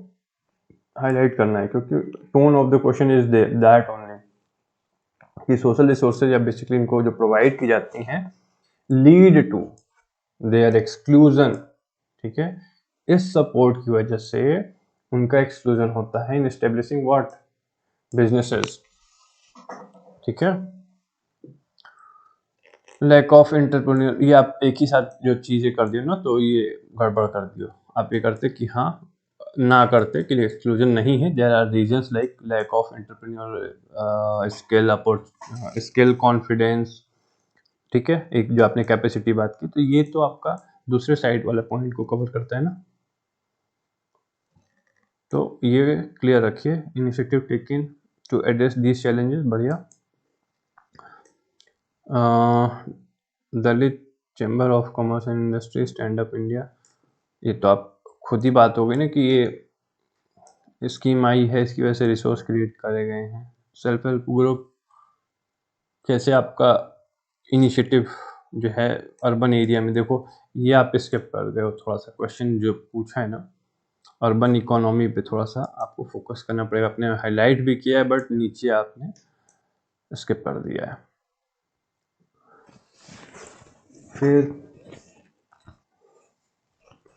A: हाईलाइट करना है, क्योंकि tone of the question is that only कि सोशल रिसोर्सेज या बेसिकली इनको जो प्रोवाइड की जाती हैं लीड टू देयर एक्सक्लूजन। ठीक है, इस सपोर्ट की वजह से उनका एक्सक्लूजन होता है इन एस्टेब्लिशिंग व्हाट बिजनेसेस। ठीक है, लैक ऑफ एंटरप्रेन्योर, ये आप एक ही साथ जो चीज़ें कर दियो ना, तो ये गड़बड़ कर दियो, आप ये करते कि हाँ ना करते कि एक्सक्लूजन नहीं है, there are reasons like lack of entrepreneur skill confidence. ठीक है, एक जो आपने कैपेसिटी बात की, तो ये तो आपका दूसरे साइड वाला पॉइंट को कवर करता है ना, तो ये क्लियर रखिए। Initiative taken to address these challenges, बढ़िया। Dalit chamber of commerce and industry, stand up India, ये तो आप खुद ही बात हो गई ना कि ये स्कीम आई है, इसकी वजह से रिसोर्स क्रिएट करे गए हैं। सेल्फ हेल्प ग्रुप, कैसे आपका इनिशिएटिव जो है अर्बन एरिया में, देखो ये आप स्किप कर गए हो, थोड़ा सा क्वेश्चन जो पूछा है ना अर्बन इकोनॉमी पे थोड़ा सा आपको फोकस करना पड़ेगा। आपने हाईलाइट भी किया है बट नीचे आपने स्किप कर दिया है। फिर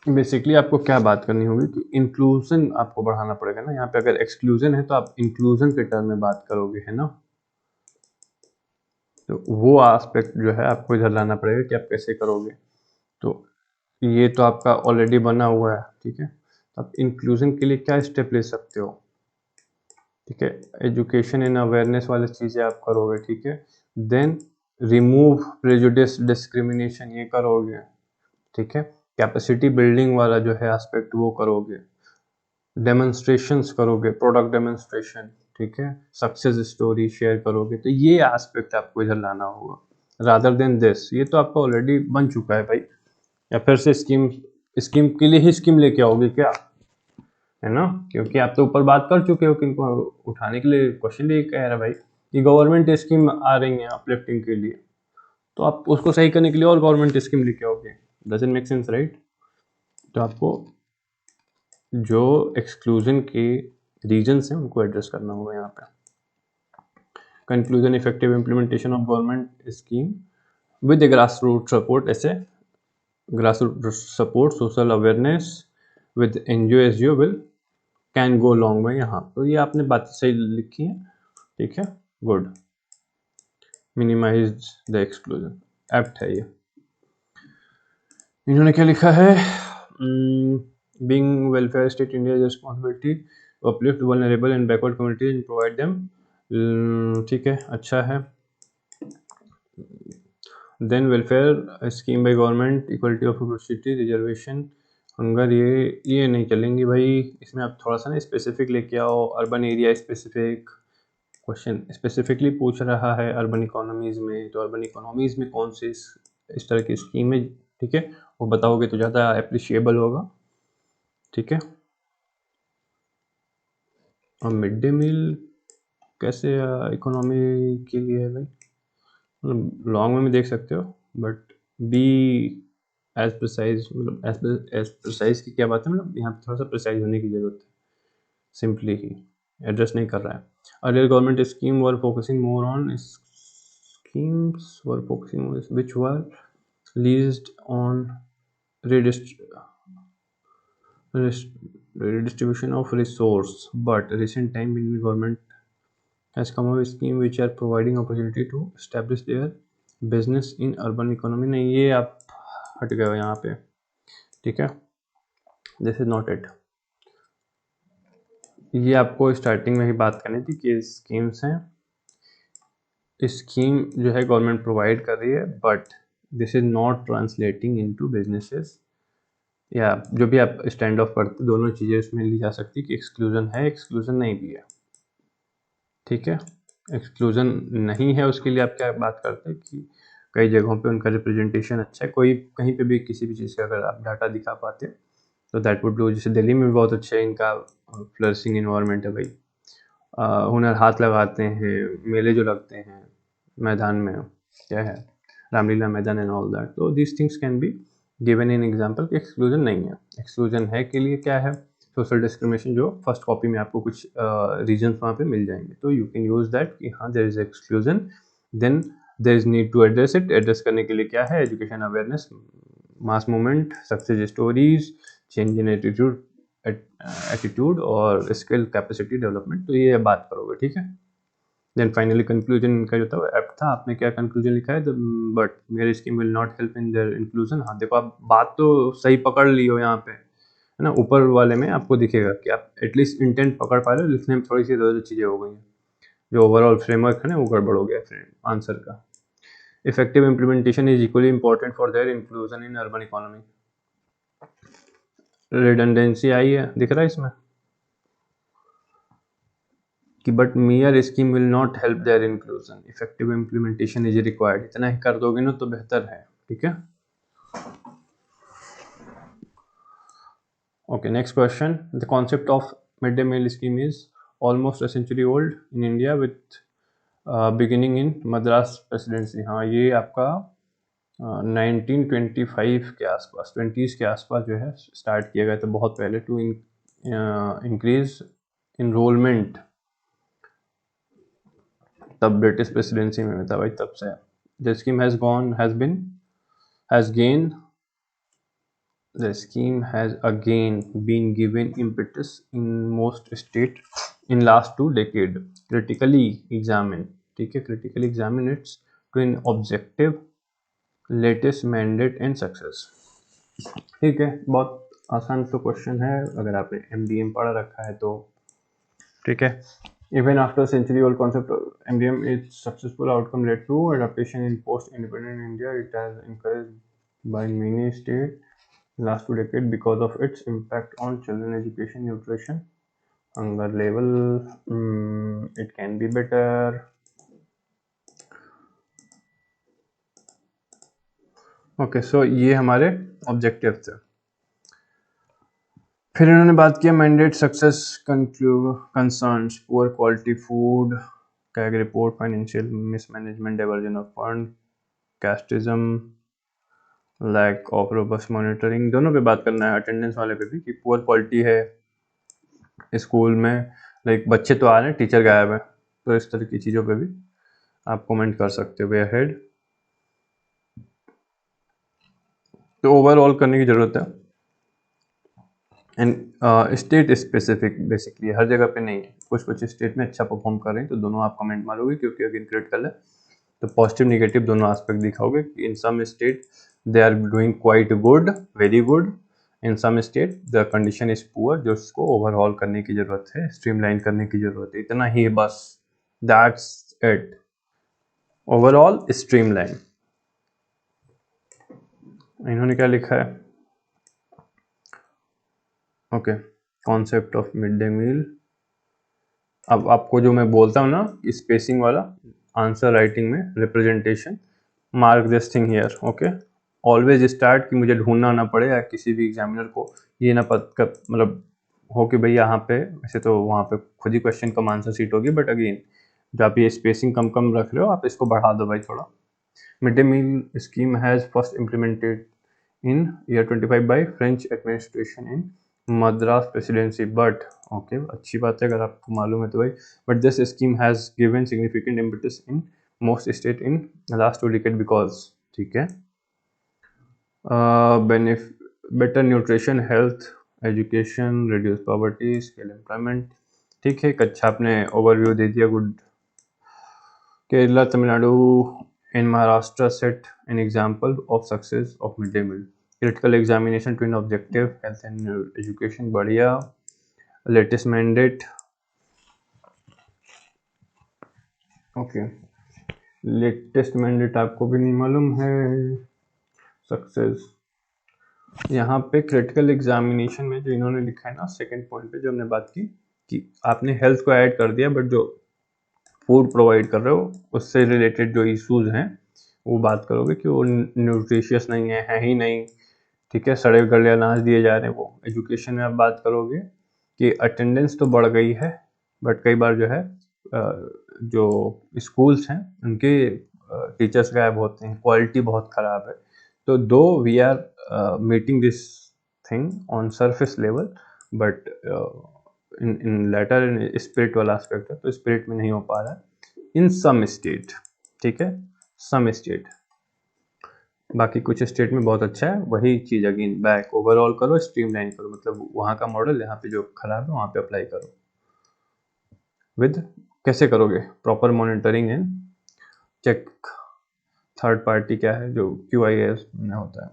A: बेसिकली आपको क्या बात करनी होगी कि इंक्लूजन आपको बढ़ाना पड़ेगा ना। यहाँ पे अगर एक्सक्लूजन है तो आप इंक्लूजन के टर्म में बात करोगे, है ना। तो वो एस्पेक्ट जो है आपको इधर लाना पड़ेगा कि आप कैसे करोगे। तो ये तो आपका ऑलरेडी बना हुआ है, ठीक है। तो आप इंक्लूजन के लिए क्या स्टेप ले सकते हो, ठीक है। एजुकेशन एंड अवेयरनेस वाली चीज़ें आप करोगे, ठीक है। देन रिमूव प्रेजुडिस डिस्क्रिमिनेशन ये करोगे, ठीक है। कैपेसिटी बिल्डिंग वाला जो है एस्पेक्ट वो करोगे, डेमोन्स्ट्रेशंस करोगे, प्रोडक्ट डेमोन्स्ट्रेशन, ठीक है। सक्सेस स्टोरी शेयर करोगे। तो ये एस्पेक्ट आपको इधर लाना होगा रादर देन दिस। ये तो आपका ऑलरेडी बन चुका है भाई, या फिर से स्कीम स्कीम के लिए ही स्कीम लेके आओगे क्या, है ना। क्योंकि आप तो ऊपर बात कर चुके हो कि इनको उठाने के लिए क्वेश्चन भी कह रहा है भाई कि गवर्नमेंट स्कीम आ रही है अपलिफ्टिंग के लिए, तो आप उसको सही करने के लिए और गवर्नमेंट स्कीम लेके आओगे। Doesn't make sense, right. तो आपको जो एक्सक्लूजन के रीजन्स हैं उनको एड्रेस करना होगा यहाँ पे। Conclusion effective implementation of government scheme with grass root support, ऐसे grass root support social awareness with NGO will can go long में। यहाँ तो ये आपने बात सही लिखी है, ठीक है, good. Minimise the exclusion apt है ये। इन्होंने क्या लिखा है, being welfare state India responsibility to uplift vulnerable and backward communities and provide them, ठीक है, अच्छा है। Then welfare scheme by government, equality of opportunity, reservation, hunger, ये नहीं चलेंगी भाई। इसमें आप थोड़ा सा ना स्पेसिफिक लेके आओ, urban area specific. Question specifically पूछ रहा है अर्बन इकोनॉमीज में, तो अर्बन इकोनॉमीज में कौन से इस तरह की स्कीम है, ठीक है, वो बताओगे तो ज़्यादा अप्रिशिएबल होगा, ठीक है। और मिड डे मील कैसे इकोनॉमी के लिए है भाई, मतलब लॉन्ग में देख सकते हो बट बी एज प्रिसाइज, मतलब एज प्रिसाइज की क्या बात है, मतलब यहाँ पे थोड़ा सा प्रिसाइज होने की ज़रूरत है। सिंपली ही एड्रेस नहीं कर रहा है। Earlier government scheme were focusing more on, schemes were focusing which were leased on redistribution of resource, but recent time Indian government has come up with scheme which are providing opportunity to establish their business in urban economy। नहीं, ये आप हट गए हो यहाँ पे, ठीक है, दिस इज नॉट इट। ये आपको स्टार्टिंग में ही बात करनी थी कि स्कीम्स हैं, स्कीम जो है गवर्नमेंट प्रोवाइड कर रही है but this is not translating into businesses, या जो भी आप स्टैंड ऑफ करते, दोनों चीज़ें उसमें ली जा सकती कि एक्सक्लूजन है, एक्सक्लूजन नहीं भी है, ठीक है। एक्सक्लूजन नहीं है उसके लिए आप क्या बात करते हैं कि कई जगहों पे उनका रिप्रेजेंटेशन अच्छा है, कोई कहीं पे भी किसी भी चीज़ का अगर आप डाटा दिखा पाते तो दैट वुड डू। जैसे दिल्ली में भी बहुत अच्छा है, इनका फ्लरिशिंग इन्वायरमेंट है भाई, हुनर हाथ लगाते हैं, मेले जो लगते हैं मैदान में, क्या है, रामलीला मैदान एंड ऑल दैट, तो this things can be given in example. Exclusion नहीं है। एक्सक्लूजन है के लिए क्या है, सोशल डिस्क्रिमिनेशन, जो फर्स्ट कॉपी में आपको कुछ रीजन वहाँ पे मिल जाएंगे, तो यू कैन यूज दैट कि हाँ there is exclusion, then there is need to address it. Address करने के लिए क्या है, education awareness, mass movement, success stories, change in attitude और स्किल कैपेसिटी डेवलपमेंट, तो ये बात करोगे, ठीक है। देन फाइनली कंक्लूजन का जो था एप्ट था, आपने क्या कंक्लूजन लिखा है, बट मेरी scheme will not help in their inclusion. हाँ देखो, आप बात तो सही पकड़ ली हो यहाँ पे, है ना। ऊपर वाले में आपको दिखेगा कि आप एटलीस्ट इंटेंट पकड़ पा रहे हो, लिखने में थोड़ी सी इधर चीज़ें हो गई हैं, जो ओवरऑल फ्रेमवर्क है ना वो गड़बड़ हो गया फ्रेम आंसर का। Effective implementation is equally important for their inclusion in urban economy. Redundancy I है, दिख रहा है इसमें कि but mere scheme will not help their inclusion, effective implementation is required. इतना ही कर दोगे ना तो बेहतर है, ठीक है। Okay, next question. The concept of midday meal scheme is almost a century old in India, with beginning in Madras presidency, हाँ ये आपका 1925 के आसपास, 20s के आसपास जो है स्टार्ट किया गया था, बहुत पहले, टू इंक्रीज इनरोलमेंट, तब ब्रिटिश प्रेसिडेंसी में था भाई, तब से the scheme has gain the scheme has again been given impetus in most states in last 2 decades. Critically examine, ठीक है, critically examine its twin objective, latest mandate and success. ठीक है, बहुत आसान तो क्वेश्चन है अगर आपने MDM पढ़ा रखा है तो, ठीक है. Even after century-old concept of MDM, its successful outcome led to adaptation in post-independent India. It has encouraged by many states last 2 decades because of its impact on children education, nutrition, hunger level. It can be better. Okay, so ये हमारे objective थे. फिर इन्होंने बात किया mandate success concerns, poor quality food, CAG report, financial mismanagement, diversion of fund, casteism, lack of robust monitoring, दोनों पे बात करना है, अटेंडेंस वाले पे भी, कि पुअर क्वालिटी है स्कूल में, लाइक बच्चे तो आ रहे हैं टीचर गायब है, तो इस तरह की चीज़ों पे भी आप कमेंट कर सकते हो. वे हेड तो ओवरऑल करने की ज़रूरत है, एंड स्टेट स्पेसिफिक बेसिकली हर जगह पे नहीं है, कुछ कुछ स्टेट में अच्छा परफॉर्म कर रहे हैं तो दोनों आप कमेंट मारोगे, क्योंकि अगेन क्रिटिकल है तो पॉजिटिव निगेटिव दोनों एस्पेक्ट दिखाओगे. In some state they are doing quite good, very good, in some state the condition is poor, जो उसको ओवरऑल करने की ज़रूरत है, स्ट्रीमलाइन करने की ज़रूरत है, इतना ही बस, दैट्स इट. Overall streamline. इन्होंने क्या लिखा है, okay, concept of mid day meal. अब आपको जो मैं बोलता हूँ ना स्पेसिंग वाला, आंसर राइटिंग में representation, mark this thing here, okay. Always start, कि मुझे ढूंढना ना पड़े या किसी भी एग्जामिनर को ये ना मतलब हो कि भाई यहाँ पे, वैसे तो वहाँ पे खुद ही क्वेश्चन कम आंसर सीट होगी, बट अगेन जो आप ये स्पेसिंग कम कम रख रहे हो आप इसको बढ़ा दो भाई थोड़ा. Mid day meal scheme has first implemented in year 25 by French administration in Madras presidency, but okay, अच्छी बात है अगर आपको मालूम है तो भाई, but this scheme has given significant impetus in most state in last 2 decades because, ठीक है, better nutrition, health, education, reduce poverty, scale employment. ठीक है, एक अच्छा आपने ओवरव्यू दे दिया, good. Kerala, Tamil Nadu and Maharashtra set an example of success of midday meal. Critical examination twin objective, health and education, बढ़िया. Latest mandate, okay. Latest mandate आपको भी नहीं मालूम है. सक्सेस यहाँ पे क्रिटिकल एग्जामिनेशन में जो इन्होंने लिखा है ना सेकंड पॉइंट पे, जो हमने बात की कि आपने हेल्थ को ऐड कर दिया, बट जो फूड प्रोवाइड कर रहे हो उससे रिलेटेड जो इश्यूज हैं वो बात करोगे कि वो न्यूट्रिशियस नहीं है ही नहीं, ठीक है, सड़े गले अनाज दिए जा रहे हैं वो. एजुकेशन में आप बात करोगे कि अटेंडेंस तो बढ़ गई है, बट कई बार जो है जो स्कूल्स हैं उनके टीचर्स गायब होते हैं, क्वालिटी बहुत ख़राब है. तो दो we are meeting this thing on surface level, but in letter in spirit वाला एस्पेक्ट है, तो स्पिरिट में नहीं हो पा रहा है इन सम स्टेट, ठीक है, सम स्टेट. बाकी कुछ स्टेट में बहुत अच्छा है, वही चीज़ अगेन बैक, ओवरऑल करो, स्ट्रीमलाइन करो, मतलब वहाँ का मॉडल यहाँ पे जो खराब है वहाँ पे अप्लाई करो. विद कैसे करोगे, proper monitoring and check. Third party क्या है, जो QIS में होता है,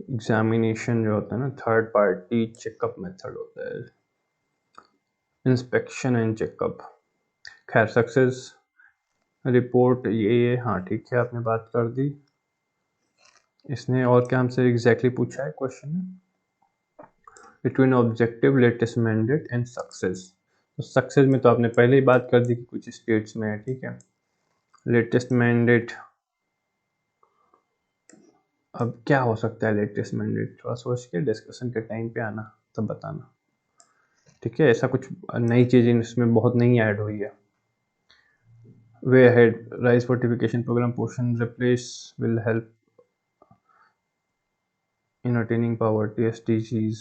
A: एग्जामिनेशन जो होता है ना, थर्ड पार्टी चेकअप मेथड होता है, इंस्पेक्शन एंड चेकअप. खैर, सक्सेस रिपोर्ट ये हाँ ठीक है, आपने बात कर दी. इसने और क्या हमसे एग्जैक्टली पूछा है क्वेश्चन में, between objective, latest mandate and success. तो सक्सेस में तो आपने पहले ही बात कर दी कि कुछ स्टेट्स में है, ठीक है. लेटेस्ट मैंडेट, अब क्या हो सकता है लेटेस्ट मैंडेट, थोड़ा सोच के डिस्कशन के टाइम पे आना, तब बताना. ठीक है, ऐसा कुछ नई चीज़ इसमें बहुत नहीं ऐड हुई है। Way ahead, rice fortification programme portion replace will help in attaining poverty, SDGs.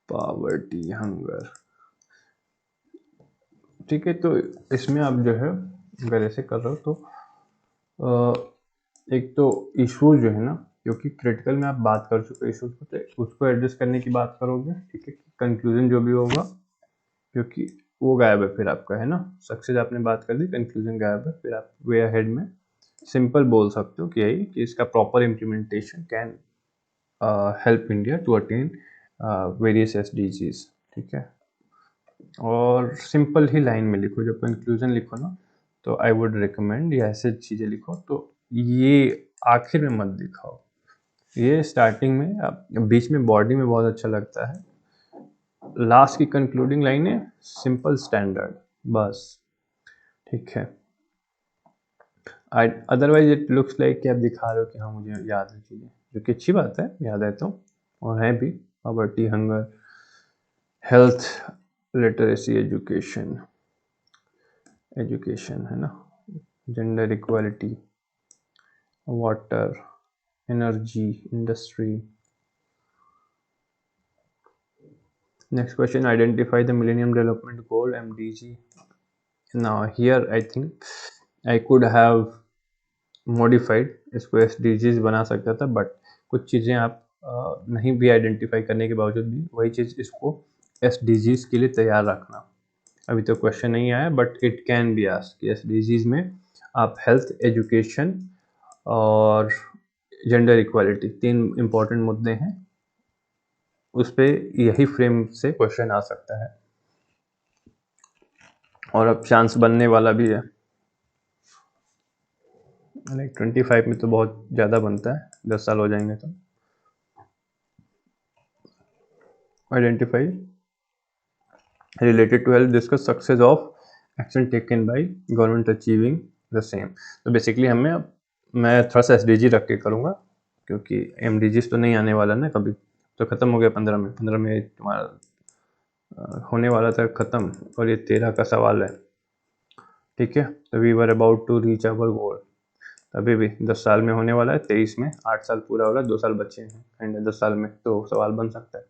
A: Poverty, hunger. ठीक है, तो इसमें आप जो है अगर ऐसे कर रहे हो तो एक तो इश्यूज जो है ना, क्योंकि क्रिटिकल में आप बात कर चुके इश्यूज को, तो उसको एड्रेस करने की बात करोगे, ठीक है, कंक्लूजन जो भी होगा, क्योंकि वो गायब है फिर आपका, है ना, सक्सेस आपने बात कर दी, कंक्लूजन गायब है, फिर आप वे अहेड में सिंपल बोल सकते हो कि यही कि इसका proper implementation can help India to attain various SDGs, ठीक है। और सिंपल ही लाइन में लिखो, जब कंक्लूजन लिखो ना, तो आई वुड रिकमेंड या ऐसे चीज़ें लिखो, तो ये आखिर में मत दिखाओ, ये स्टार्टिंग में, आप बीच में बॉडी में बहुत अच्छा लगता है, लास्ट की कंक्लूडिंग लाइन है सिंपल स्टैंडर्ड, बस, ठीक है। अदरवाइज इट लुक्स लाइक कि आप दिखा रहे हो कि हाँ मुझे याद है चीज़ें, जो कि अच्छी बात है, याद है तो, और है भी, poverty, hunger, health, literacy, education है ना, gender equality, water, energy, industry. Next question, identify the millennium development goal MDG. Now here I think I could have modified, इसको SDGs बना सकता था, बट कुछ चीज़ें आप नहीं भी आइडेंटिफाई करने के बावजूद भी वही चीज़ इसको SDGs के लिए तैयार रखना। अभी तो क्वेश्चन नहीं आया, but it can be asked कि SDGs में आप हेल्थ, एजुकेशन और जेंडर इक्वालिटी, 3 इम्पॉर्टेंट मुद्दे हैं, उस पर यही फ्रेम से क्वेश्चन आ सकता है, और अब चांस बनने वाला भी है, लाइक 25 में तो बहुत ज़्यादा बनता है, 10 साल हो जाएंगे तो। Identify related to health, discuss success of action taken by government achieving the same. तो बेसिकली मैं थोड़ा सा SDG रख के करूँगा, क्योंकि MDGs तो नहीं आने वाला ना कभी, तो ख़त्म हो गया 15 में तुम्हारा होने वाला था ख़त्म, और ये 13 का सवाल है, ठीक है। तो we were about to reach our goal, अभी भी 10 साल में होने वाला है, 23 में 8 साल पूरा हो रहा है, 2 साल बचे हैं, एंड 10 साल में तो सवाल बन सकता है।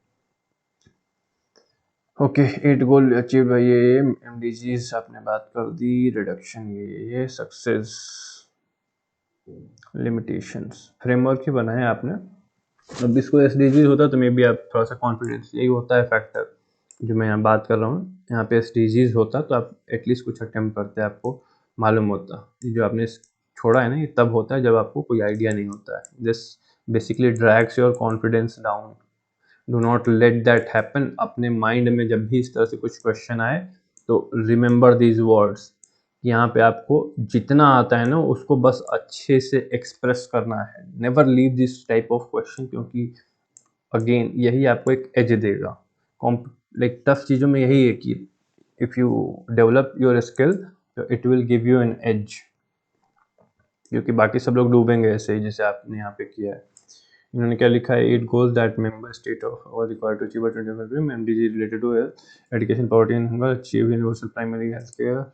A: ओके, 8 गोल अचीव बाई ये MDGs आपने बात कर दी, रिडक्शन ये सक्सेस, लिमिटेशंस, फ्रेमवर्क ही बनाया आपने। अब इसको SDGs होता तो मे बी आप थोड़ा सा कॉन्फिडेंस, यही होता है फैक्टर जो मैं यहाँ बात कर रहा हूँ, यहाँ पे SDGs होता तो आप एटलीस्ट कुछ अटेम्प्ट करते, आपको मालूम होता। ये जो आपने छोड़ा है ना, ये तब होता है जब आपको कोई आइडिया नहीं होता है, this basically drags your confidence down, do not let that happen. अपने माइंड में जब भी इस तरह से कुछ क्वेश्चन आए तो रिमेंबर दीज वर्ड्स, यहाँ पे आपको जितना आता है ना उसको बस अच्छे से एक्सप्रेस करना है, never leave this type of question, क्योंकि अगेन यही आपको एक एज देगा। लाइक टफ चीज़ों में यही है कि if you develop your skill तो it will give you an edge, क्योंकि बाकी सब लोग डूबेंगे ऐसे ही जैसे आपने यहाँ पे किया है। इन्होंने क्या लिखा है, 8 goals that member state of और required to achieve by 2025 MDG related to education, poverty and hunger, achieve universal primary health care.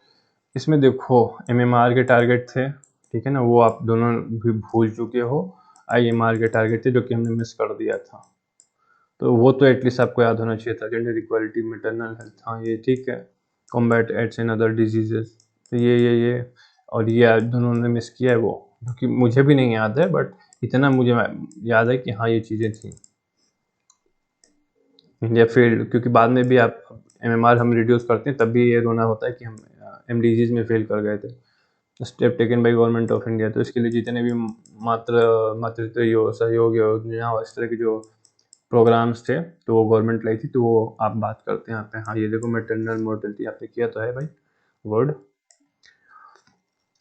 A: इसमें देखो MMR के टारगेट थे, ठीक है ना, वो आप दोनों भी भूल चुके हो, IMR के टारगेट थे जो कि हमने मिस कर दिया था, तो वो तो एटलीस्ट आपको याद होना चाहिए था। जेंडर इक्वालिटी, मैटरनल हेल्थ, हाँ ये ठीक है, combat AIDS and other diseases, तो ये और ये आप दोनों ने मिस किया है, वो जो कि मुझे भी नहीं याद है, बट इतना मुझे याद है कि हाँ ये चीज़ें थी। इंडिया फेल्ड, क्योंकि बाद में भी आप MMR हम रिड्यूस करते हैं तब भी ये रोना होता है कि हम MDGs में फेल कर गए थे। Step taken by government of India, तो इसके लिए जितने भी मातृत्व सहयोग योजना और इस तरह के जो प्रोग्राम्स थे तो वो गवर्नमेंट लाई थी, तो वो आप बात करते हैं यहाँ पे। हाँ ये देखो, मैटरनल मोर्टेलिटी आपने किया तो है भाई, वर्ड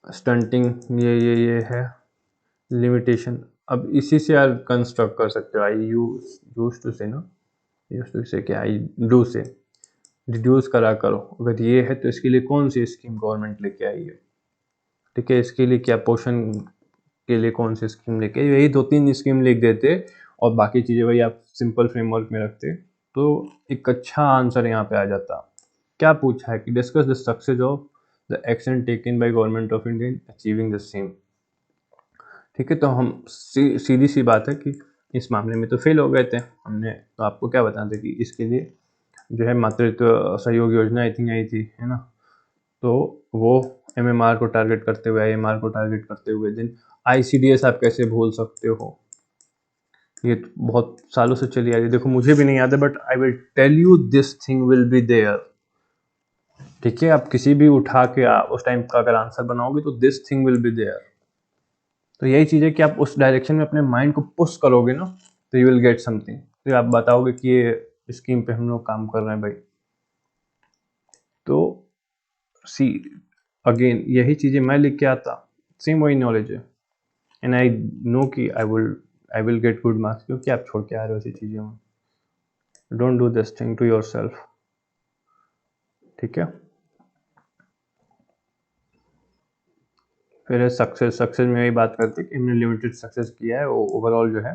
A: स्टंटिंग ये है, लिमिटेशन। अब इसी से आप कंस्ट्रक्ट कर सकते हो, आई यूज टू से ना, यूज टू से क्या, आई डू से रिड्यूस करा करो। अगर ये है तो इसके लिए कौन सी स्कीम गवर्नमेंट लेके आई है, ठीक है, इसके लिए क्या पोषण के लिए कौन सी स्कीम लेके, यही 2-3 स्कीम लिख देते और बाकी चीज़ें वही आप सिंपल फ्रेमवर्क में रखते तो एक अच्छा आंसर यहाँ पे आ जाता। क्या पूछा है कि discuss the success of the action taken by government of India in achieving the same. ठीक है, तो हम सीधी सी बात है कि इस मामले में तो फेल हो गए थे हमने, तो आपको क्या बताते कि इसके लिए जो है मातृत्व सहयोग योजना आई थिंक आई थी, है ना, तो वो MMR को टारगेट करते हुए, IMR को टारगेट करते हुए, दिन ICDS आप कैसे भूल सकते हो, ये तो बहुत सालों से चली आ रही है। देखो मुझे भी नहीं याद है but I will tell you this thing will be there. ठीक है, आप किसी भी उठा के उस टाइम का अगर आंसर बनाओगे तो this thing will be there. तो यही चीज़ है कि आप उस डायरेक्शन में अपने माइंड को पुश करोगे ना तो यू विल गेट समथिंग, तो आप बताओगे कि ये स्कीम पे हम लोग काम कर रहे हैं भाई। तो सी अगेन यही चीज़ें मैं लिख के आता, सेम वही नॉलेज है एंड आई नो कि I will get good marks, क्योंकि आप छोड़ के आ रहे हो ऐसी चीज़ें में। Don't do this thing to yourself. ठीक है, फिर सक्सेस में वही बात करते हैं कि हमने लिमिटेड सक्सेस किया है, ओवरऑल जो है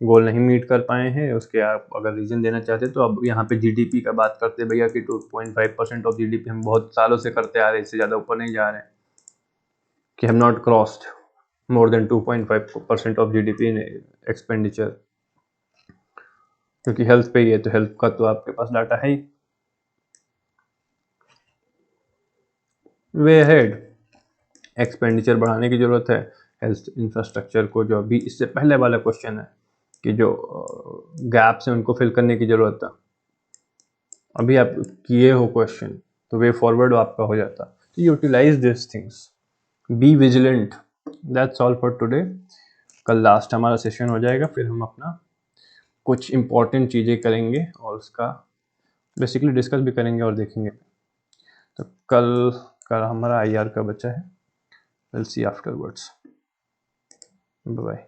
A: गोल नहीं मीट कर पाए हैं। उसके आप अगर रीज़न देना चाहते तो अब यहाँ पे GDP का बात करते भैया कि 2.5% ऑफ GDP हम बहुत सालों से करते आ रहे हैं, इससे ज़्यादा ऊपर नहीं जा रहे हैं, कि हम not crossed more than 2.5% of GDP in expenditure, क्योंकि हेल्थ पे ही है तो हेल्थ का तो आपके पास डाटा है ही। वे हेड एक्सपेंडिचर बढ़ाने की ज़रूरत है, हेल्थ इंफ्रास्ट्रक्चर को, जो अभी इससे पहले वाला क्वेश्चन है कि जो गैप्स हैं उनको फिल करने की ज़रूरत है। अभी आप किए हो क्वेश्चन तो वे फॉरवर्ड आपका हो जाता। तो utilise this things, be vigilant. That's all for today. कल लास्ट हमारा सेशन हो जाएगा, फिर हम अपना कुछ इम्पॉर्टेंट चीज़ें करेंगे और उसका बेसिकली डिस्कस भी करेंगे और देखेंगे। तो कल का हमारा IR का बच्चा है, विल सी आफ्टरवर्ड्स। बाय।